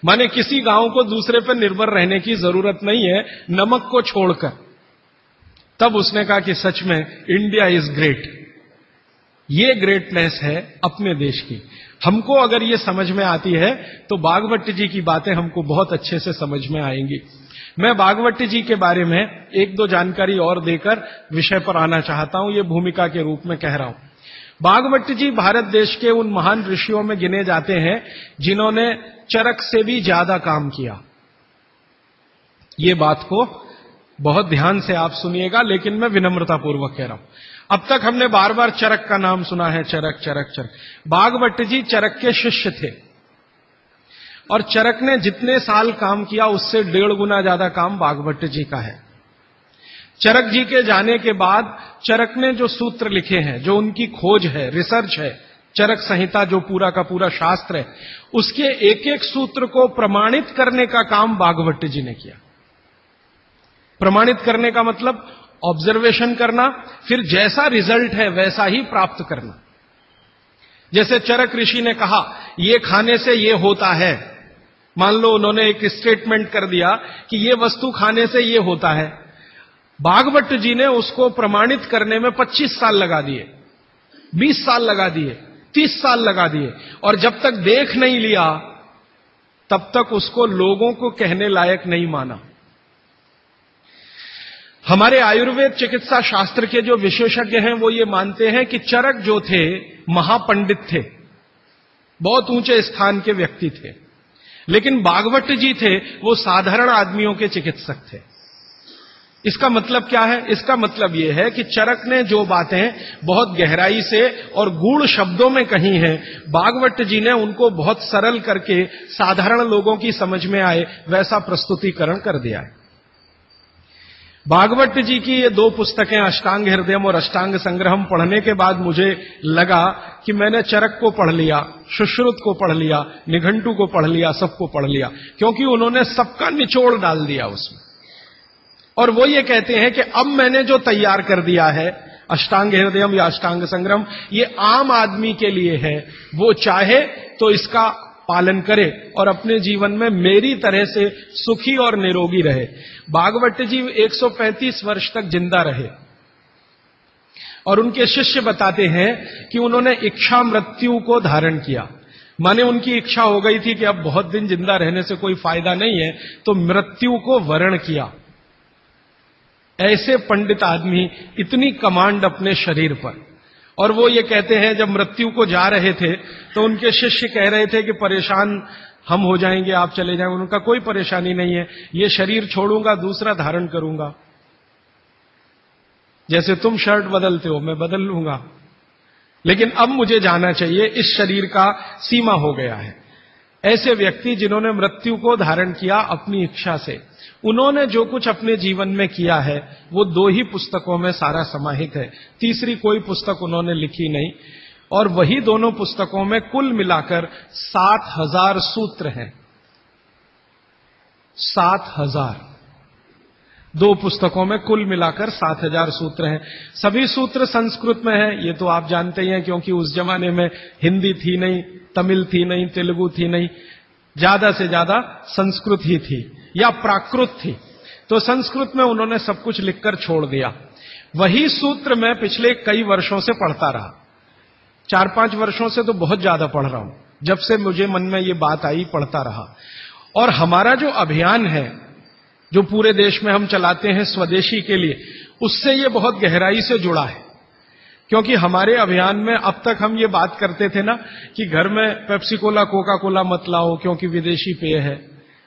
माने किसी गांव को दूसरे पर निर्भर रहने की जरूरत नहीं है, नमक को छोड़कर। तब उसने कहा कि सच में इंडिया इज ग्रेट। ये ग्रेटनेस है अपने देश की। हमको अगर ये समझ में आती है तो भागवत जी की बातें हमको बहुत अच्छे से समझ में आएंगी। मैं भागवत जी के बारे में 1-2 जानकारी और देकर विषय पर आना चाहता हूं, ये भूमिका के रूप में कह रहा हूं। भागवत जी भारत देश के उन महान ऋषियों में गिने जाते हैं जिन्होंने चरक से भी ज्यादा काम किया। ये बात को बहुत ध्यान से आप सुनिएगा, लेकिन मैं विनम्रता पूर्वक कह रहा हूं। अब तक हमने बार बार चरक का नाम सुना है, चरक चरक चरक। भागवत जी चरक के शिष्य थे और चरक ने जितने साल काम किया उससे 1.5 गुना ज्यादा काम भागवत जी का है। चरक जी के जाने के बाद चरक ने जो सूत्र लिखे हैं, जो उनकी खोज है, रिसर्च है, चरक संहिता जो पूरा का पूरा शास्त्र है, उसके एक एक सूत्र को प्रमाणित करने का काम भागवत जी ने किया। प्रमाणित करने का मतलब ऑब्जर्वेशन करना, फिर जैसा रिजल्ट है वैसा ही प्राप्त करना। जैसे चरक ऋषि ने कहा ये खाने से ये होता है, मान लो उन्होंने एक स्टेटमेंट कर दिया कि ये वस्तु खाने से ये होता है। भागवत जी ने उसको प्रमाणित करने में 25 साल लगा दिए, 20 साल लगा दिए, 30 साल लगा दिए, और जब तक देख नहीं लिया तब तक उसको लोगों को कहने लायक नहीं माना। हमारे आयुर्वेद चिकित्सा शास्त्र के जो विशेषज्ञ हैं वो ये मानते हैं कि चरक जो थे महापंडित थे, बहुत ऊंचे स्थान के व्यक्ति थे, लेकिन भागवत जी थे वो साधारण आदमियों के चिकित्सक थे। इसका मतलब क्या है? इसका मतलब यह है कि चरक ने जो बातें बहुत गहराई से और गूढ़ शब्दों में कही हैं, भागवत जी ने उनको बहुत सरल करके साधारण लोगों की समझ में आए वैसा प्रस्तुतिकरण कर दिया है। भागवत जी की ये 2 पुस्तकें अष्टांग हृदयम और अष्टांग संग्रहम पढ़ने के बाद मुझे लगा कि मैंने चरक को पढ़ लिया, सुश्रुत को पढ़ लिया, निघंटु को पढ़ लिया, सबको पढ़ लिया, क्योंकि उन्होंने सबका निचोड़ डाल दिया उसमें। और वो ये कहते हैं कि अब मैंने जो तैयार कर दिया है अष्टांग हृदयम या अष्टांग संग्रहम, ये आम आदमी के लिए है। वो चाहे तो इसका पालन करे और अपने जीवन में मेरी तरह से सुखी और निरोगी रहे। भागवत जी 135 वर्ष तक जिंदा रहे और उनके शिष्य बताते हैं कि उन्होंने इच्छा मृत्यु को धारण किया। माने उनकी इच्छा हो गई थी कि अब बहुत दिन जिंदा रहने से कोई फायदा नहीं है, तो मृत्यु को वरण किया। ऐसे पंडित आदमी, इतनी कमांड अपने शरीर पर। और वो ये कहते हैं जब मृत्यु को जा रहे थे तो उनके शिष्य कह रहे थे कि परेशान हम हो जाएंगे, आप चले जाएंगे, उनका कोई परेशानी नहीं है। ये शरीर छोड़ूंगा, दूसरा धारण करूंगा। जैसे तुम शर्ट बदलते हो, मैं बदल लूंगा, लेकिन अब मुझे जाना चाहिए, इस शरीर का सीमा हो गया है। ऐसे व्यक्ति जिन्होंने मृत्यु को धारण किया अपनी इच्छा से, उन्होंने जो कुछ अपने जीवन में किया है वो 2 ही पुस्तकों में सारा समाहित है। तीसरी कोई पुस्तक उन्होंने लिखी नहीं, और वही दोनों पुस्तकों में कुल मिलाकर 7000 सूत्र हैं। 7000, 2 पुस्तकों में कुल मिलाकर 7000 सूत्र हैं। सभी सूत्र संस्कृत में हैं, ये तो आप जानते ही हैं, क्योंकि उस जमाने में हिंदी थी नहीं, तमिल थी नहीं, तेलुगु थी नहीं, ज्यादा से ज्यादा संस्कृत ही थी या प्राकृत थी। तो संस्कृत में उन्होंने सब कुछ लिखकर छोड़ दिया। वही सूत्र मैं पिछले कई वर्षों से पढ़ता रहा, 4-5 वर्षों से तो बहुत ज्यादा पढ़ रहा हूं। जब से मुझे मन में ये बात आई, पढ़ता रहा। और हमारा जो अभियान है, जो पूरे देश में हम चलाते हैं स्वदेशी के लिए, उससे ये बहुत गहराई से जुड़ा है। क्योंकि हमारे अभियान में अब तक हम ये बात करते थे ना कि घर में पेप्सी कोला, कोका कोला मत लाओ क्योंकि विदेशी पेय है।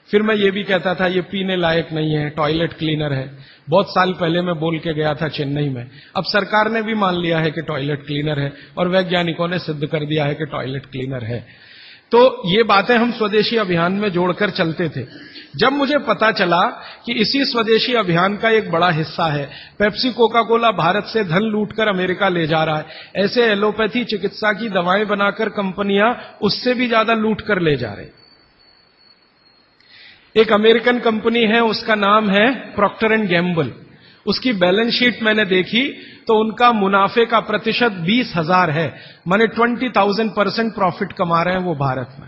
फिर मैं ये भी कहता था ये पीने लायक नहीं है, टॉयलेट क्लीनर है। बहुत साल पहले मैं बोल के गया था चेन्नई में। अब सरकार ने भी मान लिया है कि टॉयलेट क्लीनर है, और वैज्ञानिकों ने सिद्ध कर दिया है कि टॉयलेट क्लीनर है। तो ये बातें हम स्वदेशी अभियान में जोड़कर चलते थे। जब मुझे पता चला कि इसी स्वदेशी अभियान का एक बड़ा हिस्सा है, पेप्सी कोका कोला भारत से धन लूटकर अमेरिका ले जा रहा है, ऐसे एलोपैथी चिकित्सा की दवाएं बनाकर कंपनियां उससे भी ज्यादा लूट कर ले जा रही। एक अमेरिकन कंपनी है, उसका नाम है प्रॉक्टर एंड गैम्बल। उसकी बैलेंस शीट मैंने देखी तो उनका मुनाफे का प्रतिशत 20,000 है, माने 20,000% प्रॉफिट कमा रहे हैं वो भारत में।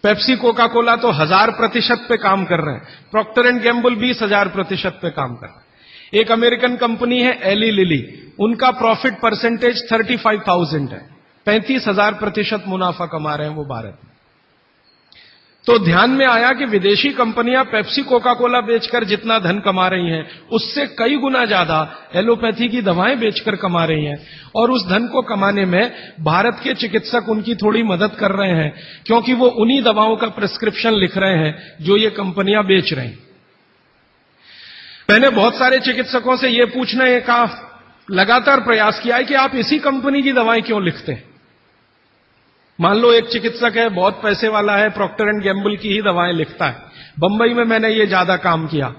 पेप्सी कोका कोला तो 1000% पे काम कर रहे हैं, प्रॉक्टर एंड गैम्बल 20,000% पे काम कर रहे हैं। एक अमेरिकन कंपनी है एली लिली, उनका प्रॉफिट परसेंटेज 35,000 है, 35,000% मुनाफा कमा रहे हैं वो भारत में। तो ध्यान में आया कि विदेशी कंपनियां पेप्सी कोका कोला बेचकर जितना धन कमा रही हैं, उससे कई गुना ज्यादा एलोपैथी की दवाएं बेचकर कमा रही हैं। और उस धन को कमाने में भारत के चिकित्सक उनकी थोड़ी मदद कर रहे हैं, क्योंकि वो उन्हीं दवाओं का प्रिस्क्रिप्शन लिख रहे हैं जो ये कंपनियां बेच रही हैं। मैंने बहुत सारे चिकित्सकों से ये पूछने का लगातार प्रयास किया है कि आप इसी कंपनी की दवाएं क्यों लिखते हैं। मान लो एक चिकित्सक है, बहुत पैसे वाला है, प्रॉक्टर एंड गैम्बल की ही दवाएं लिखता है। बंबई में मैंने ये ज्यादा काम किया।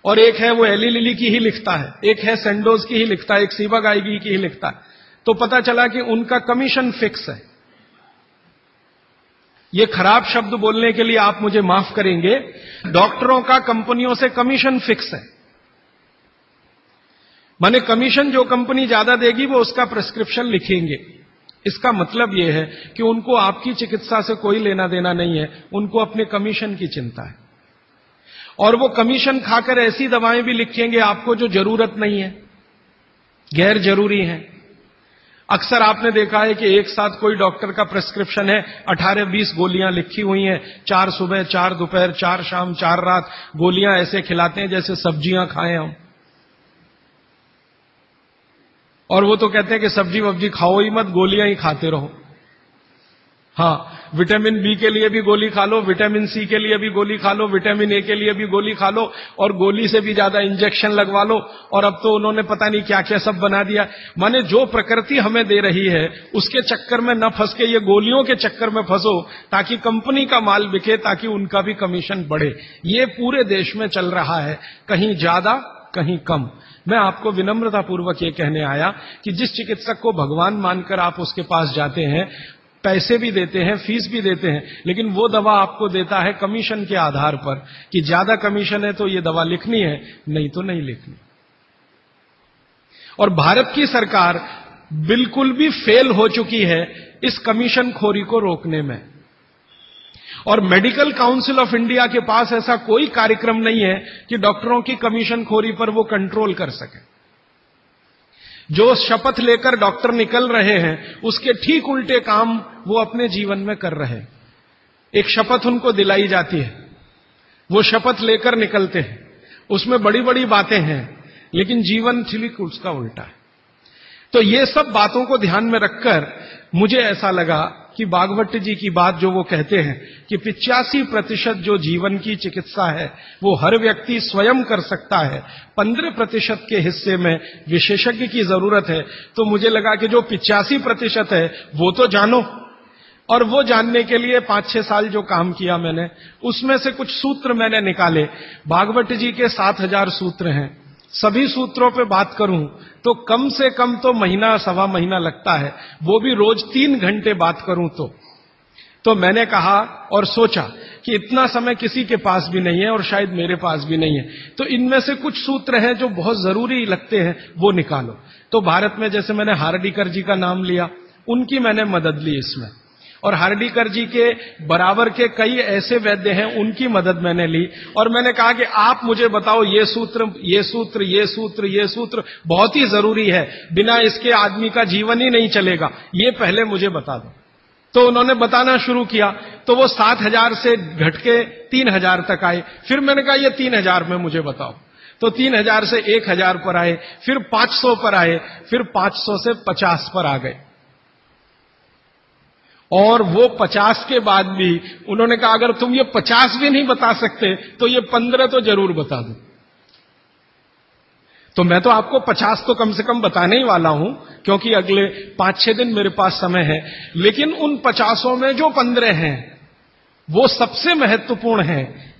और एक है वो एली लिली की ही लिखता है, एक है सेंडोज की ही लिखता है, एक सीबागाइगी की ही लिखता है। तो पता चला कि उनका कमीशन फिक्स है। ये खराब शब्द बोलने के लिए आप मुझे माफ करेंगे, डॉक्टरों का कंपनियों से कमीशन फिक्स है। माने कमीशन जो कंपनी ज्यादा देगी वो उसका प्रिस्क्रिप्शन लिखेंगे। इसका मतलब यह है कि उनको आपकी चिकित्सा से कोई लेना देना नहीं है, उनको अपने कमीशन की चिंता है। और वो कमीशन खाकर ऐसी दवाएं भी लिखेंगे आपको जो जरूरत नहीं है, गैर जरूरी है। अक्सर आपने देखा है कि एक साथ कोई डॉक्टर का प्रिस्क्रिप्शन है, 18-20 गोलियां लिखी हुई हैं, 4 सुबह 4 दोपहर 4 शाम 4 रात गोलियां ऐसे खिलाते हैं जैसे सब्जियां खाएं हम। और वो तो कहते हैं कि सब्जी वब्जी खाओ ही मत, गोलियां ही खाते रहो। हाँ, विटामिन बी के लिए भी गोली खा लो, विटामिन सी के लिए भी गोली खा लो, विटामिन ए के लिए भी गोली खा लो, और गोली से भी ज्यादा इंजेक्शन लगवा लो। और अब तो उन्होंने पता नहीं क्या क्या सब बना दिया। माने जो प्रकृति हमें दे रही है उसके चक्कर में न फंस के ये गोलियों के चक्कर में फंसो, ताकि कंपनी का माल बिके, ताकि उनका भी कमीशन बढ़े। ये पूरे देश में चल रहा है, कहीं ज्यादा कहीं कम। मैं आपको विनम्रतापूर्वक ये कहने आया कि जिस चिकित्सक को भगवान मानकर आप उसके पास जाते हैं, पैसे भी देते हैं, फीस भी देते हैं, लेकिन वो दवा आपको देता है कमीशन के आधार पर कि ज्यादा कमीशन है तो ये दवा लिखनी है, नहीं तो नहीं लिखनी। और भारत की सरकार बिल्कुल भी फेल हो चुकी है इस कमीशन खोरी को रोकने में। और मेडिकल काउंसिल ऑफ इंडिया के पास ऐसा कोई कार्यक्रम नहीं है कि डॉक्टरों की कमीशन खोरी पर वो कंट्रोल कर सके। जो शपथ लेकर डॉक्टर निकल रहे हैं उसके ठीक उल्टे काम वो अपने जीवन में कर रहे हैं। एक शपथ उनको दिलाई जाती है, वो शपथ लेकर निकलते हैं, उसमें बड़ी बड़ी बातें हैं, लेकिन जीवन ठीक उसका उल्टा है। तो ये सब बातों को ध्यान में रखकर मुझे ऐसा लगा कि भागवत जी की बात जो वो कहते हैं कि 85% जो जीवन की चिकित्सा है वो हर व्यक्ति स्वयं कर सकता है, 15% के हिस्से में विशेषज्ञ की जरूरत है। तो मुझे लगा कि जो 85% है वो तो जानो, और वो जानने के लिए 5-6 साल जो काम किया मैंने, उसमें से कुछ सूत्र मैंने निकाले। भागवत जी के 7000 सूत्र हैं। सभी सूत्रों पे बात करूं तो कम से कम तो महीना सवा महीना लगता है, वो भी रोज 3 घंटे बात करूं तो मैंने कहा और सोचा कि इतना समय किसी के पास भी नहीं है और शायद मेरे पास भी नहीं है, तो इनमें से कुछ सूत्र हैं जो बहुत जरूरी लगते हैं, वो निकालो। तो भारत में जैसे मैंने हार्डीकर जी का नाम लिया, उनकी मैंने मदद ली इसमें, और हार्डीकर जी के बराबर के कई ऐसे वैद्य हैं, उनकी मदद मैंने ली। और मैंने कहा कि आप मुझे बताओ ये सूत्र, ये सूत्र, ये सूत्र, ये सूत्र बहुत ही जरूरी है, बिना इसके आदमी का जीवन ही नहीं चलेगा, ये पहले मुझे बता दो। तो उन्होंने बताना शुरू किया, तो वो 7000 से घट के 3000 तक आए। फिर मैंने कहा ये 3000 में मुझे बताओ, तो 3000 से 1000 पर आए, फिर 500 पर आए, फिर 500 से 50 पर आ गए। और वो 50 के बाद भी उन्होंने कहा अगर तुम ये 50 भी नहीं बता सकते तो ये 15 तो जरूर बता दो। तो मैं तो आपको 50 तो कम से कम बताने ही वाला हूं, क्योंकि अगले 5-6 दिन मेरे पास समय है। लेकिन उन 50 में जो 15 हैं वो सबसे महत्वपूर्ण हैं,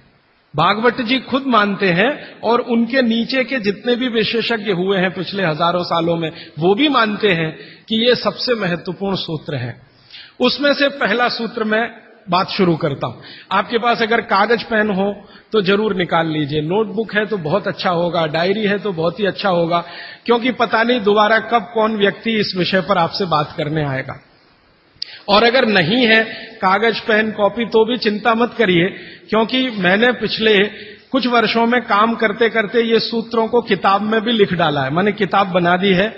भागवत जी खुद मानते हैं, और उनके नीचे के जितने भी विशेषज्ञ हुए हैं पिछले हजारों सालों में, वो भी मानते हैं कि ये सबसे महत्वपूर्ण सूत्र है। उसमें से पहला सूत्र मैं बात शुरू करता हूं। आपके पास अगर कागज पेन हो तो जरूर निकाल लीजिए, नोटबुक है तो बहुत अच्छा होगा, डायरी है तो बहुत ही अच्छा होगा, क्योंकि पता नहीं दोबारा कब कौन व्यक्ति इस विषय पर आपसे बात करने आएगा। और अगर नहीं है कागज पेन कॉपी तो भी चिंता मत करिए, क्योंकि मैंने पिछले कुछ वर्षों में काम करते करते ये सूत्रों को किताब में भी लिख डाला है। मैंने किताब बना दी है,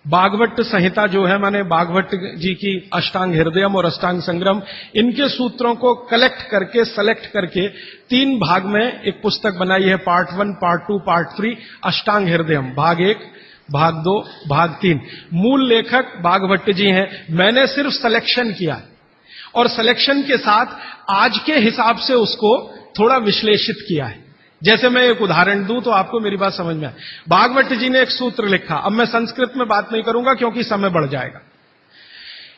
भागवत संहिता जो है, मैंने भागवत जी की अष्टांग हृदयम और अष्टांग संग्रम, इनके सूत्रों को कलेक्ट करके, सेलेक्ट करके 3 भाग में एक पुस्तक बनाई है, पार्ट 1, पार्ट 2, पार्ट 3, अष्टांग हृदयम, भाग 1, भाग 2, भाग 3। मूल लेखक भागवत जी हैं, मैंने सिर्फ सिलेक्शन किया है, और सिलेक्शन के साथ आज के हिसाब से उसको थोड़ा विश्लेषित किया है। जैसे मैं एक उदाहरण दूं तो आपको मेरी बात समझ में आए। भागवत जी ने एक सूत्र लिखा, अब मैं संस्कृत में बात नहीं करूंगा क्योंकि समय बढ़ जाएगा।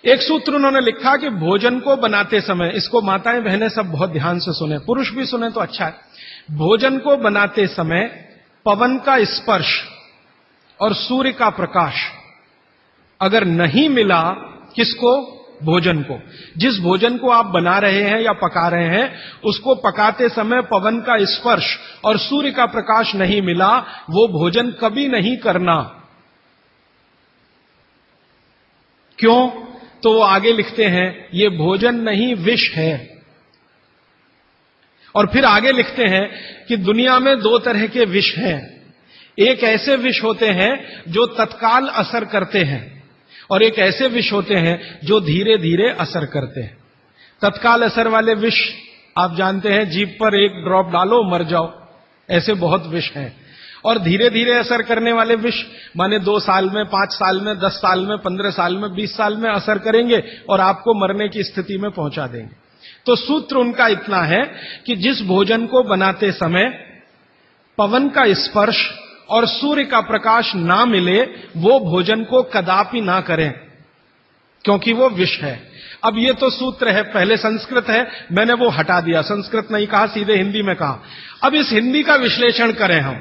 एक सूत्र उन्होंने लिखा कि भोजन को बनाते समय, इसको माताएं बहनें सब बहुत ध्यान से सुने, पुरुष भी सुने तो अच्छा है। भोजन को बनाते समय पवन का स्पर्श और सूर्य का प्रकाश अगर नहीं मिला, किसको? भोजन को। जिस भोजन को आप बना रहे हैं या पका रहे हैं, उसको पकाते समय पवन का स्पर्श और सूर्य का प्रकाश नहीं मिला, वो भोजन कभी नहीं करना। क्यों? तो वो आगे लिखते हैं ये भोजन नहीं विष है। और फिर आगे लिखते हैं कि दुनिया में 2 तरह के विष हैं। एक ऐसे विष होते हैं जो तत्काल असर करते हैं, और एक ऐसे विष होते हैं जो धीरे धीरे असर करते हैं। तत्काल असर वाले विष आप जानते हैं, जीभ पर 1 ड्रॉप डालो मर जाओ, ऐसे बहुत विष हैं। और धीरे धीरे असर करने वाले विष माने 2 साल में, 5 साल में, 10 साल में, 15 साल में, 20 साल में असर करेंगे और आपको मरने की स्थिति में पहुंचा देंगे। तो सूत्र उनका इतना है कि जिस भोजन को बनाते समय पवन का स्पर्श और सूर्य का प्रकाश ना मिले, वो भोजन को कदापि ना करें, क्योंकि वो विष है। अब ये तो सूत्र है, पहले संस्कृत है, मैंने वो हटा दिया, संस्कृत नहीं कहा, सीधे हिंदी में कहा। अब इस हिंदी का विश्लेषण करें, हम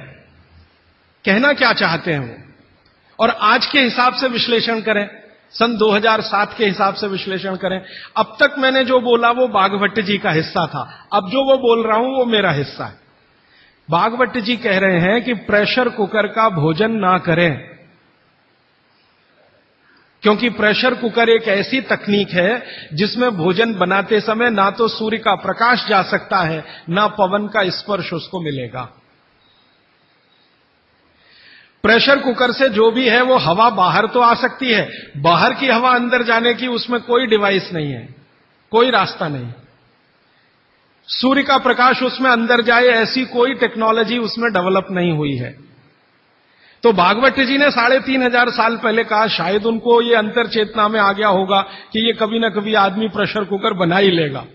कहना क्या चाहते हैं वो, और आज के हिसाब से विश्लेषण करें, सन 2007 के हिसाब से विश्लेषण करें। अब तक मैंने जो बोला वो भागवत जी का हिस्सा था, अब जो वो बोल रहा हूं वो मेरा हिस्सा है। भागवत जी कह रहे हैं कि प्रेशर कुकर का भोजन ना करें, क्योंकि प्रेशर कुकर एक ऐसी तकनीक है जिसमें भोजन बनाते समय ना तो सूर्य का प्रकाश जा सकता है, ना पवन का स्पर्श उसको मिलेगा। प्रेशर कुकर से जो भी है वो हवा बाहर तो आ सकती है, बाहर की हवा अंदर जाने की उसमें कोई डिवाइस नहीं है, कोई रास्ता नहीं। सूर्य का प्रकाश उसमें अंदर जाए ऐसी कोई टेक्नोलॉजी उसमें डेवलप नहीं हुई है। तो भागवत जी ने 3500 साल पहले कहा, शायद उनको ये अंतर चेतना में आ गया होगा कि ये कभी ना कभी आदमी प्रेशर कुकर बना ही लेगा।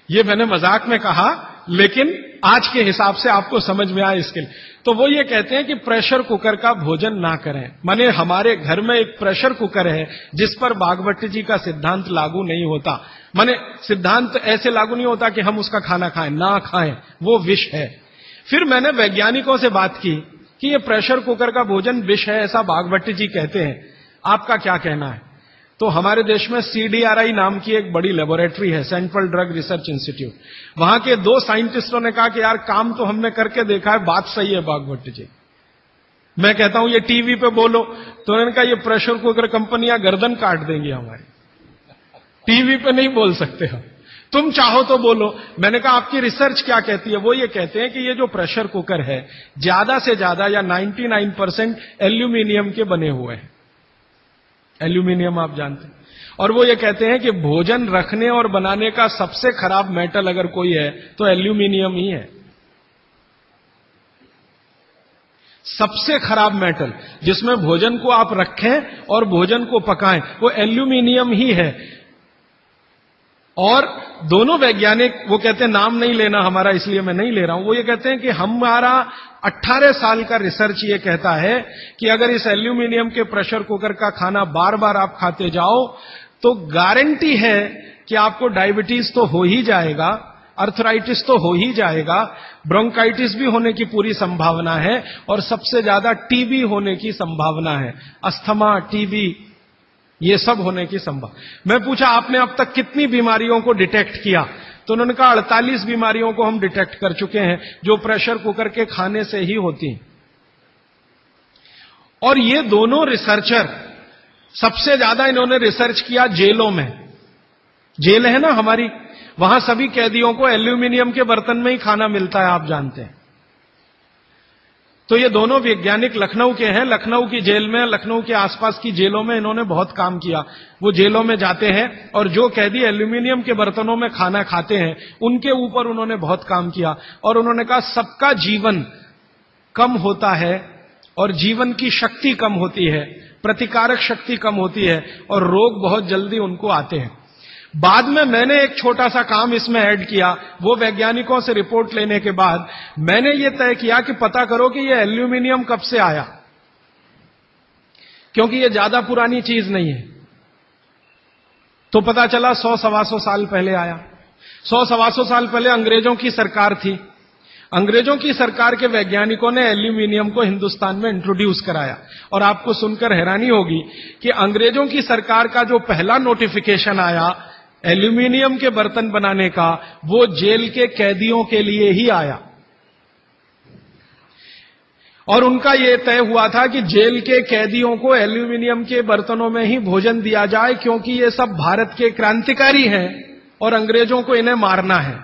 ये मैंने मजाक में कहा, लेकिन आज के हिसाब से आपको समझ में आए इसके लिए। तो वो ये कहते हैं कि प्रेशर कुकर का भोजन ना करें। माने हमारे घर में एक प्रेशर कुकर है जिस पर भागवत जी का सिद्धांत लागू नहीं होता। माने सिद्धांत ऐसे लागू नहीं होता कि हम उसका खाना खाएं, ना खाएं, वो विष है। फिर मैंने वैज्ञानिकों से बात की कि ये प्रेशर कुकर का भोजन विष है, ऐसा भागवत जी कहते हैं, आपका क्या कहना है? तो हमारे देश में CDRI नाम की एक बड़ी लेबोरेटरी है, सेंट्रल ड्रग रिसर्च इंस्टीट्यूट। वहां के 2 साइंटिस्टों ने कहा कि यार काम तो हमने करके देखा है, बात सही है भागवत जी। मैं कहता हूं ये टीवी पे बोलो, तो उन्होंने कहा ये प्रेशर कुकर कंपनियां गर्दन काट देंगी हमारी, टीवी पे नहीं बोल सकते हम, तुम चाहो तो बोलो। मैंने कहा आपकी रिसर्च क्या कहती है? वो ये कहते हैं कि ये जो प्रेशर कुकर है ज्यादा से ज्यादा या 99% एल्यूमिनियम के बने हुए हैं। एल्यूमिनियम आप जानते हैं। और वो ये कहते हैं कि भोजन रखने और बनाने का सबसे खराब मेटल अगर कोई है तो एल्यूमिनियम ही है। सबसे खराब मेटल जिसमें भोजन को आप रखें और भोजन को पकाएं वो एल्यूमिनियम ही है। और दोनों वैज्ञानिक, वो कहते हैं नाम नहीं लेना हमारा, इसलिए मैं नहीं ले रहा हूं, वो ये कहते हैं कि हमारा 18 साल का रिसर्च ये कहता है कि अगर इस एल्यूमिनियम के प्रेशर कुकर का खाना बार बार आप खाते जाओ तो गारंटी है कि आपको डायबिटीज तो हो ही जाएगा, अर्थराइटिस तो हो ही जाएगा, ब्रोंकाइटिस भी होने की पूरी संभावना है, और सबसे ज्यादा टीबी होने की संभावना है। अस्थमा, टीबी, ये सब होने की संभावना। मैं पूछा आपने अब तक कितनी बीमारियों को डिटेक्ट किया? तो उन्होंने कहा 48 बीमारियों को हम डिटेक्ट कर चुके हैं जो प्रेशर कुकर के खाने से ही होती हैं। और ये दोनों रिसर्चर, सबसे ज्यादा इन्होंने रिसर्च किया जेलों में। जेल है ना हमारी, वहां सभी कैदियों को एल्यूमिनियम के बर्तन में ही खाना मिलता है, आप जानते हैं। तो ये दोनों वैज्ञानिक लखनऊ के हैं। लखनऊ की जेल में, लखनऊ के आसपास की जेलों में इन्होंने बहुत काम किया। वो जेलों में जाते हैं और जो कैदी एल्यूमिनियम के बर्तनों में खाना खाते हैं उनके ऊपर उन्होंने बहुत काम किया। और उन्होंने कहा सबका जीवन कम होता है और जीवन की शक्ति कम होती है, प्रतिकारक शक्ति कम होती है और रोग बहुत जल्दी उनको आते हैं। बाद में मैंने एक छोटा सा काम इसमें ऐड किया। वो वैज्ञानिकों से रिपोर्ट लेने के बाद मैंने ये तय किया कि पता करो कि ये एल्यूमिनियम कब से आया, क्योंकि ये ज्यादा पुरानी चीज नहीं है। तो पता चला 100-125 साल पहले आया। 100-125 साल पहले अंग्रेजों की सरकार थी। अंग्रेजों की सरकार के वैज्ञानिकों ने एल्यूमिनियम को हिंदुस्तान में इंट्रोड्यूस कराया। और आपको सुनकर हैरानी होगी कि अंग्रेजों की सरकार का जो पहला नोटिफिकेशन आया एल्यूमिनियम के बर्तन बनाने का, वो जेल के कैदियों के लिए ही आया। और उनका यह तय हुआ था कि जेल के कैदियों को एल्यूमिनियम के बर्तनों में ही भोजन दिया जाए, क्योंकि ये सब भारत के क्रांतिकारी हैं और अंग्रेजों को इन्हें मारना है।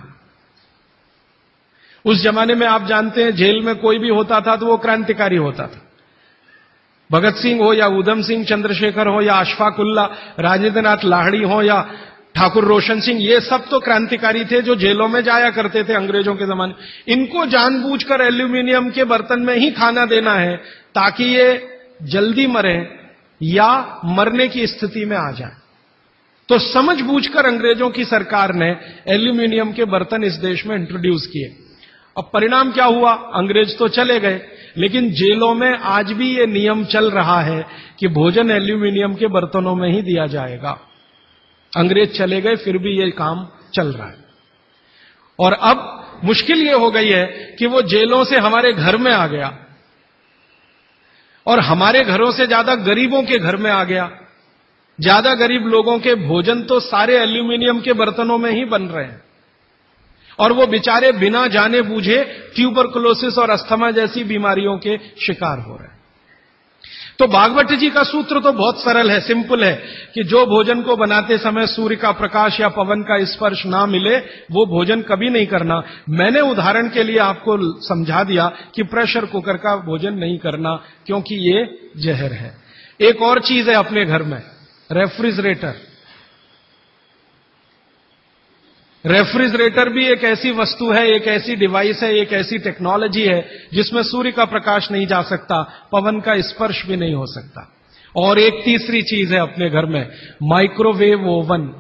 उस जमाने में आप जानते हैं जेल में कोई भी होता था तो वो क्रांतिकारी होता था। भगत सिंह हो या उधम सिंह, चंद्रशेखर हो या अशफाक उल्ला, राजेंद्र नाथ लाहिड़ी हो या ठाकुर रोशन सिंह, ये सब तो क्रांतिकारी थे जो जेलों में जाया करते थे अंग्रेजों के जमाने। इनको जानबूझकर एल्यूमिनियम के बर्तन में ही खाना देना है ताकि ये जल्दी मरे या मरने की स्थिति में आ जाए। तो समझबूझकर अंग्रेजों की सरकार ने एल्यूमिनियम के बर्तन इस देश में इंट्रोड्यूस किए। अब परिणाम क्या हुआ? अंग्रेज तो चले गए, लेकिन जेलों में आज भी ये नियम चल रहा है कि भोजन एल्यूमिनियम के बर्तनों में ही दिया जाएगा। अंग्रेज चले गए फिर भी ये काम चल रहा है। और अब मुश्किल ये हो गई है कि वो जेलों से हमारे घर में आ गया और हमारे घरों से ज्यादा गरीबों के घर में आ गया। ज्यादा गरीब लोगों के भोजन तो सारे एल्यूमिनियम के बर्तनों में ही बन रहे हैं और वो बेचारे बिना जाने बूझे ट्यूबरकुलोसिस और अस्थमा जैसी बीमारियों के शिकार हो रहे हैं। तो भागवत जी का सूत्र तो बहुत सरल है, सिंपल है कि जो भोजन को बनाते समय सूर्य का प्रकाश या पवन का स्पर्श ना मिले वो भोजन कभी नहीं करना। मैंने उदाहरण के लिए आपको समझा दिया कि प्रेशर कुकर का भोजन नहीं करना क्योंकि ये जहर है। एक और चीज है अपने घर में, रेफ्रिजरेटर। रेफ्रिजरेटर भी एक ऐसी वस्तु है, एक ऐसी डिवाइस है, एक ऐसी टेक्नोलॉजी है जिसमें सूर्य का प्रकाश नहीं जा सकता, पवन का स्पर्श भी नहीं हो सकता। और एक तीसरी चीज है अपने घर में, माइक्रोवेव ओवन।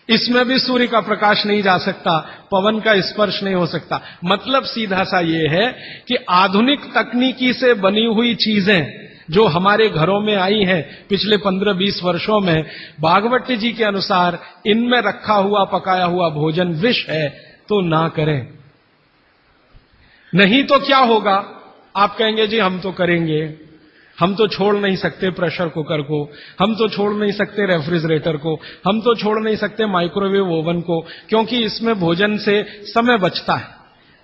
इसमें भी सूर्य का प्रकाश नहीं जा सकता, पवन का स्पर्श नहीं हो सकता। मतलब सीधा सा ये है कि आधुनिक तकनीकी से बनी हुई चीजें जो हमारे घरों में आई हैं पिछले 15-20 वर्षों में, भागवत जी के अनुसार इनमें रखा हुआ पकाया हुआ भोजन विष है, तो ना करें। नहीं तो क्या होगा? आप कहेंगे जी हम तो करेंगे, हम तो छोड़ नहीं सकते प्रेशर कुकर को, हम तो छोड़ नहीं सकते रेफ्रिजरेटर को, हम तो छोड़ नहीं सकते माइक्रोवेव ओवन को, क्योंकि इसमें भोजन से समय बचता है।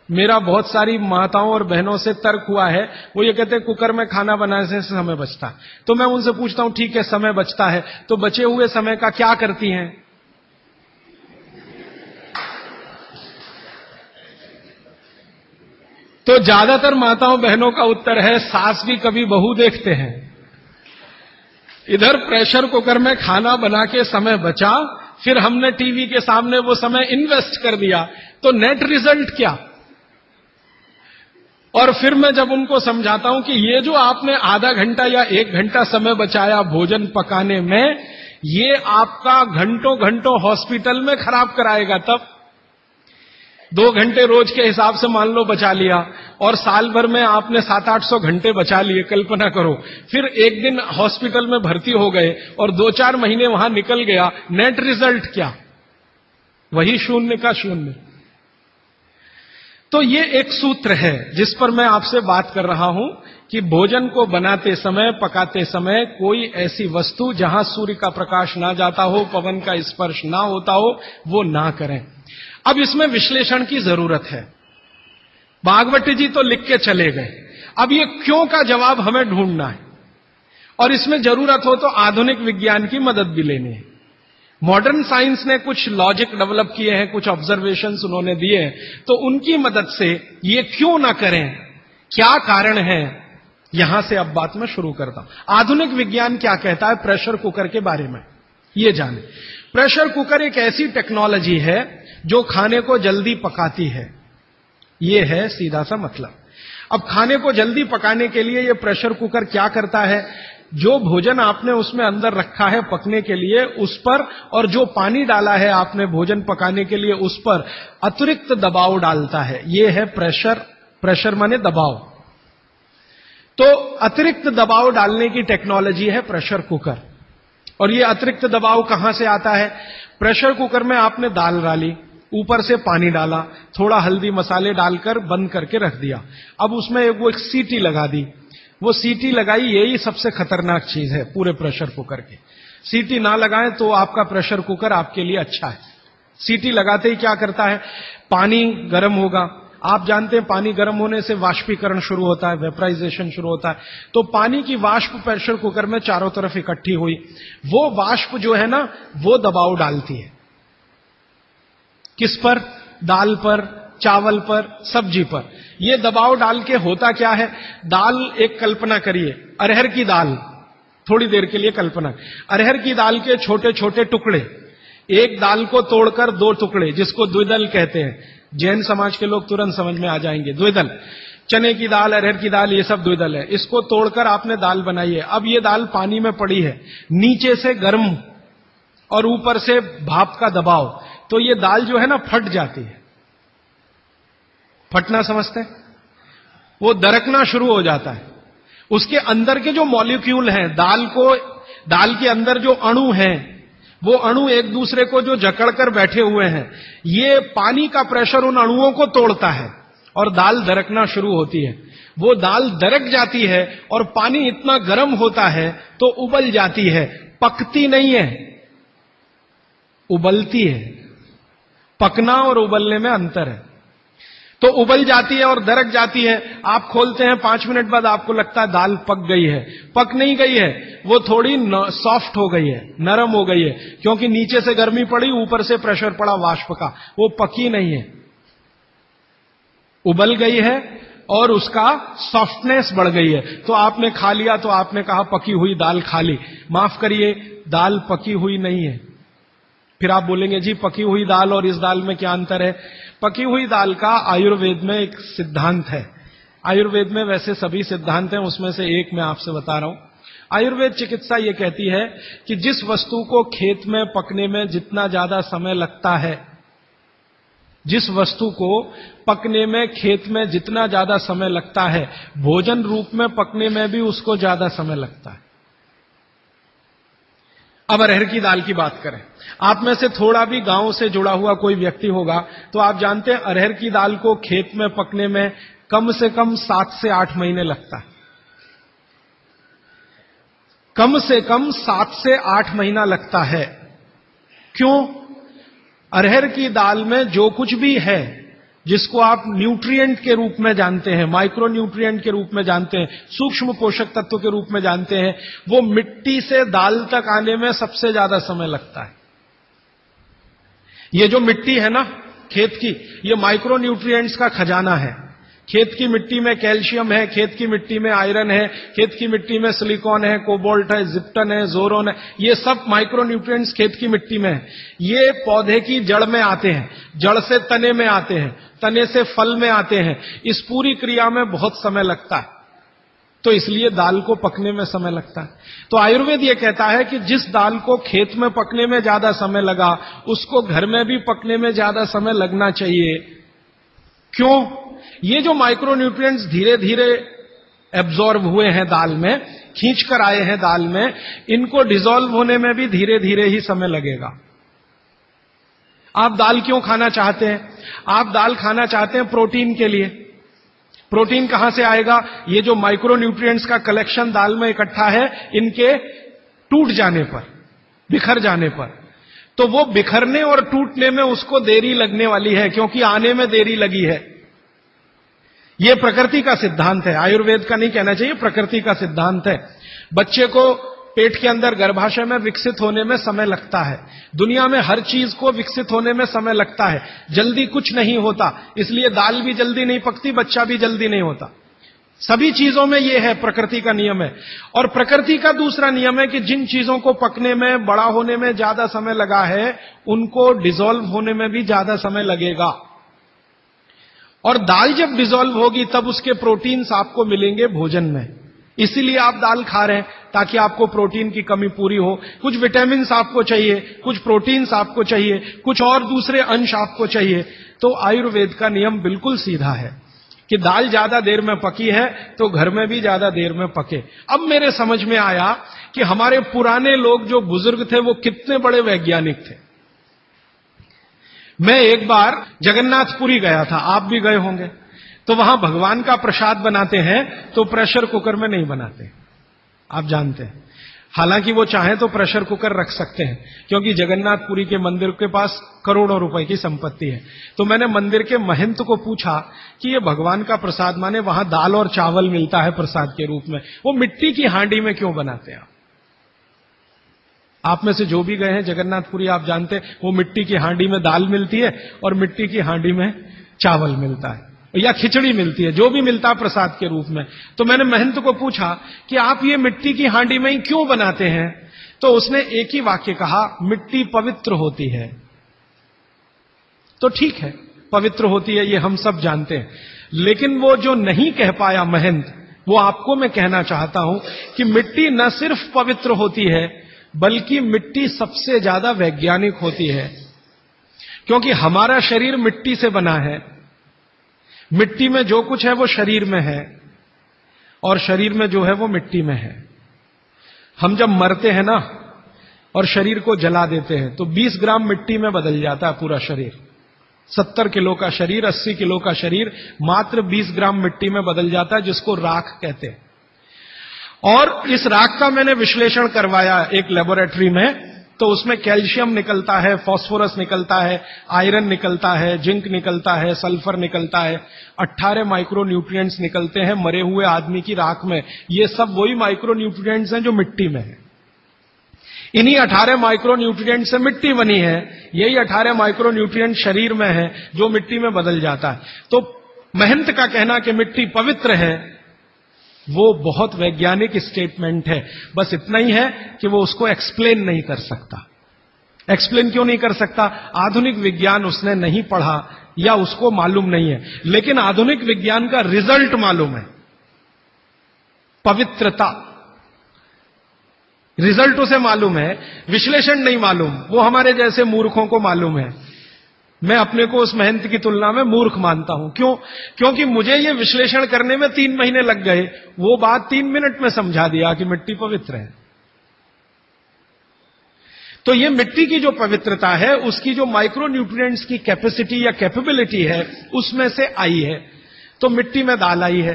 मेरा बहुत सारी माताओं और बहनों से तर्क हुआ है, वो ये कहते हैं कुकर में खाना बनाने से समय बचता है। तो मैं उनसे पूछता हूं ठीक है समय बचता है, तो बचे हुए समय का क्या करती हैं? तो ज्यादातर माताओं बहनों का उत्तर है सास भी कभी बहू देखते हैं। इधर प्रेशर कुकर में खाना बना के समय बचा, फिर हमने टीवी के सामने वो समय इन्वेस्ट कर दिया, तो नेट रिजल्ट क्या? और फिर मैं जब उनको समझाता हूं कि ये जो आपने आधा घंटा या 1 घंटा समय बचाया भोजन पकाने में, ये आपका घंटों घंटों हॉस्पिटल में खराब कराएगा। तब 2 घंटे रोज के हिसाब से मान लो बचा लिया, और साल भर में आपने 700-800 घंटे बचा लिए, कल्पना करो। फिर एक दिन हॉस्पिटल में भर्ती हो गए और 2-4 महीने वहां निकल गया, नेट रिजल्ट क्या? वही 0 का 0। तो ये एक सूत्र है जिस पर मैं आपसे बात कर रहा हूं कि भोजन को बनाते समय, पकाते समय कोई ऐसी वस्तु जहां सूर्य का प्रकाश ना जाता हो, पवन का स्पर्श ना होता हो, वो ना करें। अब इसमें विश्लेषण की जरूरत है। भागवत जी तो लिख के चले गए, अब ये क्यों का जवाब हमें ढूंढना है, और इसमें जरूरत हो तो आधुनिक विज्ञान की मदद भी लेनी है। मॉडर्न साइंस ने कुछ लॉजिक डेवलप किए हैं, कुछ ऑब्जर्वेशंस उन्होंने दिए हैं, तो उनकी मदद से ये क्यों ना करें, क्या कारण है, यहां से अब बात मैं शुरू करता हूं। आधुनिक विज्ञान क्या कहता है प्रेशर कुकर के बारे में, ये जाने। प्रेशर कुकर एक ऐसी टेक्नोलॉजी है जो खाने को जल्दी पकाती है, ये है सीधा सा मतलब। अब खाने को जल्दी पकाने के लिए ये प्रेशर कुकर क्या करता है, जो भोजन आपने उसमें अंदर रखा है पकने के लिए उस पर, और जो पानी डाला है आपने भोजन पकाने के लिए उस पर अतिरिक्त दबाव डालता है। ये है प्रेशर। प्रेशर माने दबाव। तो अतिरिक्त दबाव डालने की टेक्नोलॉजी है प्रेशर कुकर। और ये अतिरिक्त दबाव कहां से आता है? प्रेशर कुकर में आपने दाल डाली, ऊपर से पानी डाला, थोड़ा हल्दी मसाले डालकर बंद करके रख दिया। अब उसमें एक सीटी लगा दी। वो सीटी लगाई, यही सबसे खतरनाक चीज है पूरे प्रेशर कुकर की। सीटी ना लगाएं तो आपका प्रेशर कुकर आपके लिए अच्छा है। सीटी लगाते ही क्या करता है, पानी गर्म होगा। आप जानते हैं पानी गर्म होने से वाष्पीकरण शुरू होता है, वेपराइजेशन शुरू होता है। तो पानी की वाष्प प्रेशर कुकर में चारों तरफ इकट्ठी हुई, वो वाष्प जो है ना वो दबाव डालती है। किस पर? दाल पर, चावल पर, सब्जी पर। ये दबाव डाल के होता क्या है, दाल, एक कल्पना करिए अरहर की दाल, थोड़ी देर के लिए कल्पना, अरहर की दाल के छोटे छोटे टुकड़े, एक दाल को तोड़कर 2 टुकड़े, जिसको द्विदल कहते हैं। जैन समाज के लोग तुरंत समझ में आ जाएंगे। द्विदल, चने की दाल, अरहर की दाल, ये सब द्विदल है। इसको तोड़कर आपने दाल बनाई है। अब ये दाल पानी में पड़ी है, नीचे से गर्म और ऊपर से भाप का दबाव, तो ये दाल जो है ना फट जाती है। फटना समझते हैं? वो दरकना शुरू हो जाता है। उसके अंदर के जो मॉलिक्यूल हैं, दाल के अंदर जो अणु हैं, वो अणु एक दूसरे को जो जकड़कर बैठे हुए हैं, ये पानी का प्रेशर उन अणुओं को तोड़ता है और दाल दरकना शुरू होती है। वो दाल दरक जाती है और पानी इतना गर्म होता है तो उबल जाती है, पकती नहीं है, उबलती है। पकना और उबलने में अंतर है। तो उबल जाती है और दरक जाती है। आप खोलते हैं, 5 मिनट बाद आपको लगता है दाल पक गई है। पक नहीं गई है, वो थोड़ी सॉफ्ट हो गई है, नरम हो गई है, क्योंकि नीचे से गर्मी पड़ी, ऊपर से प्रेशर पड़ा वाष्प का। वो पकी नहीं है, उबल गई है और उसका सॉफ्टनेस बढ़ गई है। तो आपने खा लिया तो आपने कहा पकी हुई दाल खा ली। माफ करिए, दाल पकी हुई नहीं है, फिर आप बोलेंगे जी पकी हुई दाल और इस दाल में क्या अंतर है? पकी हुई दाल का आयुर्वेद में एक सिद्धांत है। आयुर्वेद में वैसे सभी सिद्धांत हैं, उसमें से एक मैं आपसे बता रहा हूं। आयुर्वेद चिकित्सा ये कहती है कि जिस वस्तु को खेत में पकने में जितना ज्यादा समय लगता है, जिस वस्तु को पकने में खेत में जितना ज्यादा समय लगता है, भोजन रूप में पकने में भी उसको ज्यादा समय लगता है। अब अरहर की दाल की बात करें, आप में से थोड़ा भी गांव से जुड़ा हुआ कोई व्यक्ति होगा तो आप जानते हैं अरहर की दाल को खेत में पकने में कम से कम 7 से 8 महीने लगता है। कम से कम 7 से 8 महीना लगता है। क्यों? अरहर की दाल में जो कुछ भी है, जिसको आप न्यूट्रिएंट के रूप में जानते हैं, माइक्रो न्यूट्रिएंट के रूप में जानते हैं, सूक्ष्म पोषक तत्व के रूप में जानते हैं, वो मिट्टी से दाल तक आने में सबसे ज्यादा समय लगता है। ये जो मिट्टी है ना खेत की, ये माइक्रो न्यूट्रिएंट्स का खजाना है। खेत की मिट्टी में कैल्शियम है, खेत की मिट्टी में आयरन है, खेत की मिट्टी में सिलिकॉन है, कोबाल्ट है, जिप्टन है, जोरोन है, ये सब माइक्रो न्यूट्रिएंट्स खेत की मिट्टी में है। ये पौधे की जड़ में आते हैं, जड़ से तने में आते हैं, तने से फल में आते हैं। इस पूरी क्रिया में बहुत समय लगता है, तो इसलिए दाल को पकने में समय लगता है। तो आयुर्वेद ये कहता है कि जिस दाल को खेत में पकने में ज्यादा समय लगा, उसको घर में भी पकने में ज्यादा समय लगना चाहिए। क्यों? ये जो माइक्रो न्यूट्रिएंट्स धीरे धीरे एब्जॉर्ब हुए हैं दाल में, खींच कर आए हैं दाल में, इनको डिसॉल्व होने में भी धीरे धीरे ही समय लगेगा। आप दाल क्यों खाना चाहते हैं? आप दाल खाना चाहते हैं प्रोटीन के लिए। प्रोटीन कहां से आएगा? ये जो माइक्रो न्यूट्रिएंट्स का कलेक्शन दाल में इकट्ठा है, इनके टूट जाने पर, बिखर जाने पर, तो वो बिखरने और टूटने में उसको देरी लगने वाली है, क्योंकि आने में देरी लगी है। ये प्रकृति का सिद्धांत है, आयुर्वेद का नहीं कहना चाहिए, प्रकृति का सिद्धांत है। बच्चे को पेट के अंदर गर्भाशय में विकसित होने में समय लगता है। दुनिया में हर चीज को विकसित होने में समय लगता है, जल्दी कुछ नहीं होता। इसलिए दाल भी जल्दी नहीं पकती, बच्चा भी जल्दी नहीं होता। सभी चीजों में यह है, प्रकृति का नियम है। और प्रकृति का दूसरा नियम है कि जिन चीजों को पकने में, बड़ा होने में ज्यादा समय लगा है, उनको डिसॉल्व होने में भी ज्यादा समय लगेगा। और दाल जब डिसॉल्व होगी तब उसके प्रोटीन्स आपको मिलेंगे भोजन में। इसीलिए आप दाल खा रहे हैं, ताकि आपको प्रोटीन की कमी पूरी हो। कुछ विटामिन्स आपको चाहिए, कुछ प्रोटीन्स आपको चाहिए, कुछ और दूसरे अंश आपको चाहिए। तो आयुर्वेद का नियम बिल्कुल सीधा है कि दाल ज्यादा देर में पकी है तो घर में भी ज्यादा देर में पके। अब मेरे समझ में आया कि हमारे पुराने लोग जो बुजुर्ग थे वो कितने बड़े वैज्ञानिक थे। मैं एक बार जगन्नाथपुरी गया था, आप भी गए होंगे। तो वहां भगवान का प्रसाद बनाते हैं तो प्रेशर कुकर में नहीं बनाते, आप जानते हैं। हालांकि वो चाहे तो प्रेशर कुकर रख सकते हैं, क्योंकि जगन्नाथपुरी के मंदिर के पास करोड़ों रुपए की संपत्ति है। तो मैंने मंदिर के महंत को पूछा कि ये भगवान का प्रसाद, माने वहां दाल और चावल मिलता है प्रसाद के रूप में, वो मिट्टी की हांडी में क्यों बनाते हैं? आप में से जो भी गए हैं जगन्नाथपुरी, आप जानते हैं वो मिट्टी की हांडी में दाल मिलती है और मिट्टी की हांडी में चावल मिलता है या खिचड़ी मिलती है, जो भी मिलता है प्रसाद के रूप में। तो मैंने महंत को पूछा कि आप ये मिट्टी की हांडी में ही क्यों बनाते हैं? तो उसने एक ही वाक्य कहा, मिट्टी पवित्र होती है। तो ठीक है, पवित्र होती है, ये हम सब जानते हैं। लेकिन वो जो नहीं कह पाया महंत, वो आपको मैं कहना चाहता हूं कि मिट्टी न सिर्फ पवित्र होती है, बल्कि मिट्टी सबसे ज्यादा वैज्ञानिक होती है। क्योंकि हमारा शरीर मिट्टी से बना है, मिट्टी में जो कुछ है वो शरीर में है, और शरीर में जो है वो मिट्टी में है। हम जब मरते हैं ना और शरीर को जला देते हैं तो 20 ग्राम मिट्टी में बदल जाता है पूरा शरीर। 70 किलो का शरीर, 80 किलो का शरीर मात्र 20 ग्राम मिट्टी में बदल जाता है, जिसको राख कहते हैं। और इस राख का मैंने विश्लेषण करवाया एक लेबोरेटरी में, तो उसमें कैल्शियम निकलता है, फास्फोरस निकलता है, आयरन निकलता है, जिंक निकलता है, सल्फर निकलता है, 18 माइक्रो न्यूट्रिएंट्स निकलते हैं मरे हुए आदमी की राख में। ये सब वही माइक्रो न्यूट्रिएंट्स हैं जो मिट्टी में है। इन्हीं 18 माइक्रो न्यूट्रिएंट से मिट्टी बनी है, यही 18 माइक्रो न्यूट्रिएंट शरीर में है जो मिट्टी में बदल जाता है। तो महंत का कहना कि मिट्टी पवित्र है, वो बहुत वैज्ञानिक स्टेटमेंट है। बस इतना ही है कि वो उसको एक्सप्लेन नहीं कर सकता। एक्सप्लेन क्यों नहीं कर सकता? आधुनिक विज्ञान उसने नहीं पढ़ा या उसको मालूम नहीं है, लेकिन आधुनिक विज्ञान का रिजल्ट मालूम है, पवित्रता। रिजल्ट उसे मालूम है, विश्लेषण नहीं मालूम। वो हमारे जैसे मूर्खों को मालूम है। मैं अपने को उस महंत की तुलना में मूर्ख मानता हूं। क्यों? क्योंकि मुझे ये विश्लेषण करने में 3 महीने लग गए, वो बात 3 मिनट में समझा दिया कि मिट्टी पवित्र है। तो ये मिट्टी की जो पवित्रता है, उसकी जो माइक्रो न्यूट्रिएंट्स की कैपेसिटी या कैपेबिलिटी है, उसमें से आई है। तो मिट्टी में दाल आई है,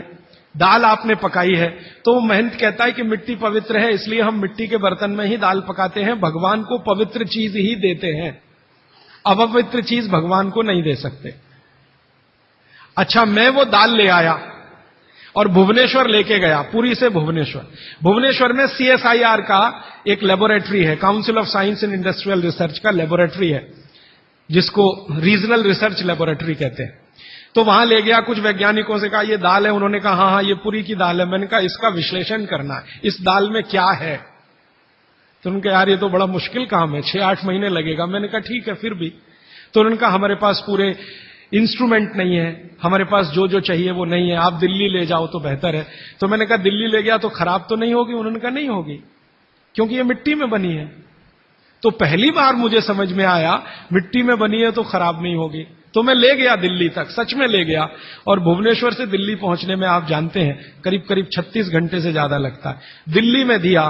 दाल आपने पकाई है, तो वो महंत कहता है कि मिट्टी पवित्र है, इसलिए हम मिट्टी के बर्तन में ही दाल पकाते हैं। भगवान को पवित्र चीज ही देते हैं, अपवित्र चीज भगवान को नहीं दे सकते। अच्छा, मैं वो दाल ले आया और भुवनेश्वर लेके गया, पुरी से भुवनेश्वर। भुवनेश्वर में CSIR का एक लेबोरेटरी है, council of science and industrial research का लेबोरेटरी है, जिसको रीजनल रिसर्च लेबोरेटरी कहते हैं। तो वहां ले गया, कुछ वैज्ञानिकों से कहा ये दाल है, उन्होंने कहा हाँ हाँ ये पुरी की दाल है। मैंने कहा इसका विश्लेषण करना है, इस दाल में क्या है। तो उन्होंने कहा यार ये तो बड़ा मुश्किल काम है, 6-8 महीने लगेगा। मैंने कहा ठीक है, फिर भी। तो उन्होंने कहा हमारे पास पूरे इंस्ट्रूमेंट नहीं है, हमारे पास जो जो चाहिए वो नहीं है, आप दिल्ली ले जाओ तो बेहतर है। तो मैंने कहा दिल्ली ले गया तो खराब तो नहीं होगी? उन्होंने कहा नहीं होगी, क्योंकि ये मिट्टी में बनी है। तो पहली बार मुझे समझ में आया मिट्टी में बनी है तो खराब नहीं होगी। तो मैं ले गया दिल्ली तक, सच में ले गया। और भुवनेश्वर से दिल्ली पहुंचने में आप जानते हैं करीब करीब 36 घंटे से ज्यादा लगता है। दिल्ली में दिया,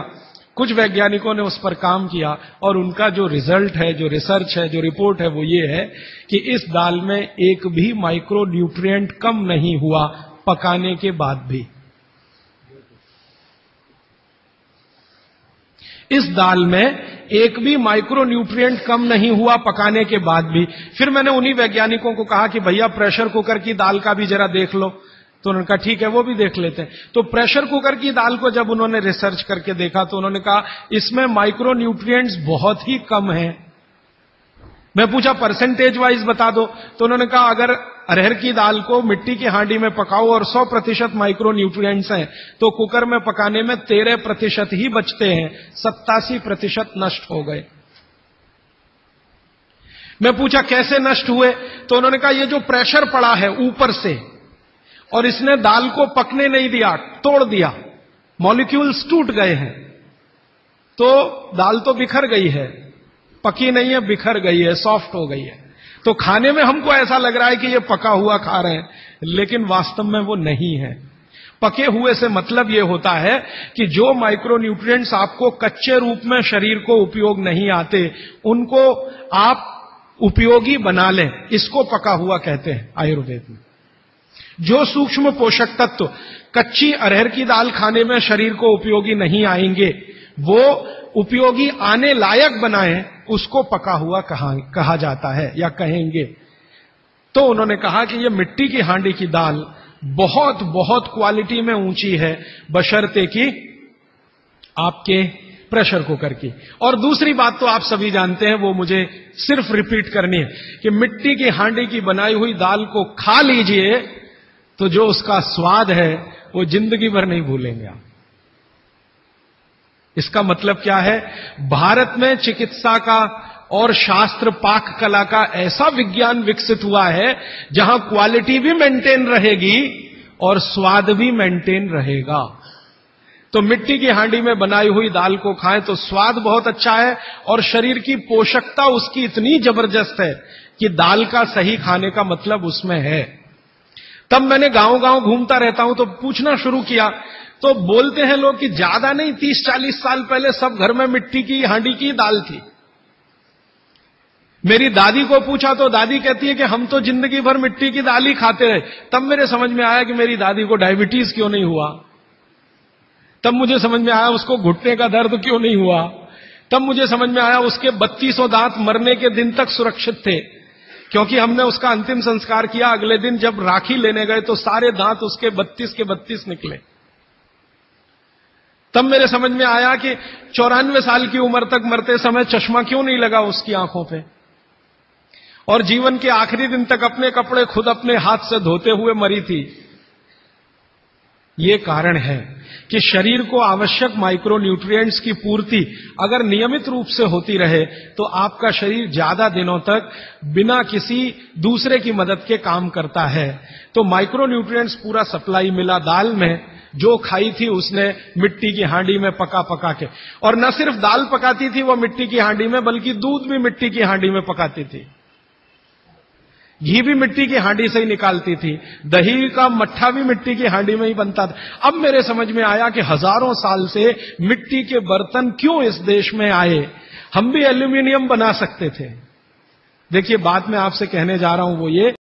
कुछ वैज्ञानिकों ने उस पर काम किया और उनका जो रिजल्ट है, जो रिसर्च है, जो रिपोर्ट है, वो ये है कि इस दाल में एक भी माइक्रो न्यूट्रिएंट कम नहीं हुआ पकाने के बाद भी। इस दाल में एक भी माइक्रो न्यूट्रिएंट कम नहीं हुआ पकाने के बाद भी। फिर मैंने उन्हीं वैज्ञानिकों को कहा कि भैया प्रेशर कुकर की दाल का भी जरा देख लो। तो उन्होंने कहा ठीक है, वो भी देख लेते हैं। तो प्रेशर कुकर की दाल को जब उन्होंने रिसर्च करके देखा तो उन्होंने कहा इसमें माइक्रो न्यूट्रिएंट्स बहुत ही कम हैं। मैं पूछा परसेंटेज वाइज बता दो। तो उन्होंने कहा अगर अरहर की दाल को मिट्टी की हांडी में पकाओ और 100% माइक्रो न्यूट्रिएंट्स हैं, तो कुकर में पकाने में 13% ही बचते हैं, 87% नष्ट हो गए। मैं पूछा कैसे नष्ट हुए? तो उन्होंने कहा ये जो प्रेशर पड़ा है ऊपर से और इसने दाल को पकने नहीं दिया, तोड़ दिया, मॉलिक्यूल्स टूट गए हैं, तो दाल तो बिखर गई है, पकी नहीं है, बिखर गई है, सॉफ्ट हो गई है। तो खाने में हमको ऐसा लग रहा है कि ये पका हुआ खा रहे हैं, लेकिन वास्तव में वो नहीं है। पके हुए से मतलब ये होता है कि जो माइक्रो न्यूट्रिएंट्स आपको कच्चे रूप में शरीर को उपयोग नहीं आते, उनको आप उपयोगी बना लें, इसको पका हुआ कहते हैं आयुर्वेद में। जो सूक्ष्म पोषक तत्व कच्ची अरहर की दाल खाने में शरीर को उपयोगी नहीं आएंगे, वो उपयोगी आने लायक बनाए, उसको पका हुआ कहा जाता है या कहेंगे। तो उन्होंने कहा कि ये मिट्टी की हांडी की दाल बहुत बहुत क्वालिटी में ऊंची है, बशर्ते कि आपके प्रेशर कुकर की। और दूसरी बात तो आप सभी जानते हैं, वो मुझे सिर्फ रिपीट करनी है कि मिट्टी की हांडी की बनाई हुई दाल को खा लीजिए तो जो उसका स्वाद है वो जिंदगी भर नहीं भूलेंगे आप। इसका मतलब क्या है? भारत में चिकित्सा का और शास्त्र पाक कला का ऐसा विज्ञान विकसित हुआ है जहां क्वालिटी भी मेंटेन रहेगी और स्वाद भी मेंटेन रहेगा। तो मिट्टी की हांडी में बनाई हुई दाल को खाएं तो स्वाद बहुत अच्छा है और शरीर की पोषकता उसकी इतनी जबरदस्त है कि दाल का सही खाने का मतलब उसमें है। तब मैंने गांव-गांव घूमता रहता हूं तो पूछना शुरू किया, तो बोलते हैं लोग कि ज्यादा नहीं, 30-40 साल पहले सब घर में मिट्टी की हांडी की दाल थी। मेरी दादी को पूछा तो दादी कहती है कि हम तो जिंदगी भर मिट्टी की दाल ही खाते रहे। तब मेरे समझ में आया कि मेरी दादी को डायबिटीज क्यों नहीं हुआ। तब मुझे समझ में आया उसको घुटने का दर्द क्यों नहीं हुआ। तब मुझे समझ में आया उसके 3200 दांत मरने के दिन तक सुरक्षित थे, क्योंकि हमने उसका अंतिम संस्कार किया। अगले दिन जब राखी लेने गए तो सारे दांत उसके 32 के 32 निकले। तब मेरे समझ में आया कि 94 साल की उम्र तक मरते समय चश्मा क्यों नहीं लगा उसकी आंखों पे, और जीवन के आखिरी दिन तक अपने कपड़े खुद अपने हाथ से धोते हुए मरी थी। ये कारण है कि शरीर को आवश्यक माइक्रो न्यूट्रिएंट्स की पूर्ति अगर नियमित रूप से होती रहे तो आपका शरीर ज्यादा दिनों तक बिना किसी दूसरे की मदद के काम करता है। तो माइक्रो न्यूट्रिएंट्स पूरा सप्लाई मिला दाल में, जो खाई थी उसने मिट्टी की हांडी में पका पका के, और न सिर्फ दाल पकाती थी वो मिट्टी की हांडी में, बल्कि दूध भी मिट्टी की हांडी में पकाती थी, घी भी मिट्टी की हांडी से ही निकालती थी, दही का मट्ठा भी मिट्टी की हांडी में ही बनता था। अब मेरे समझ में आया कि हजारों साल से मिट्टी के बर्तन क्यों इस देश में आए, हम भी एल्यूमिनियम बना सकते थे। देखिए बात मैं आपसे कहने जा रहा हूं वो ये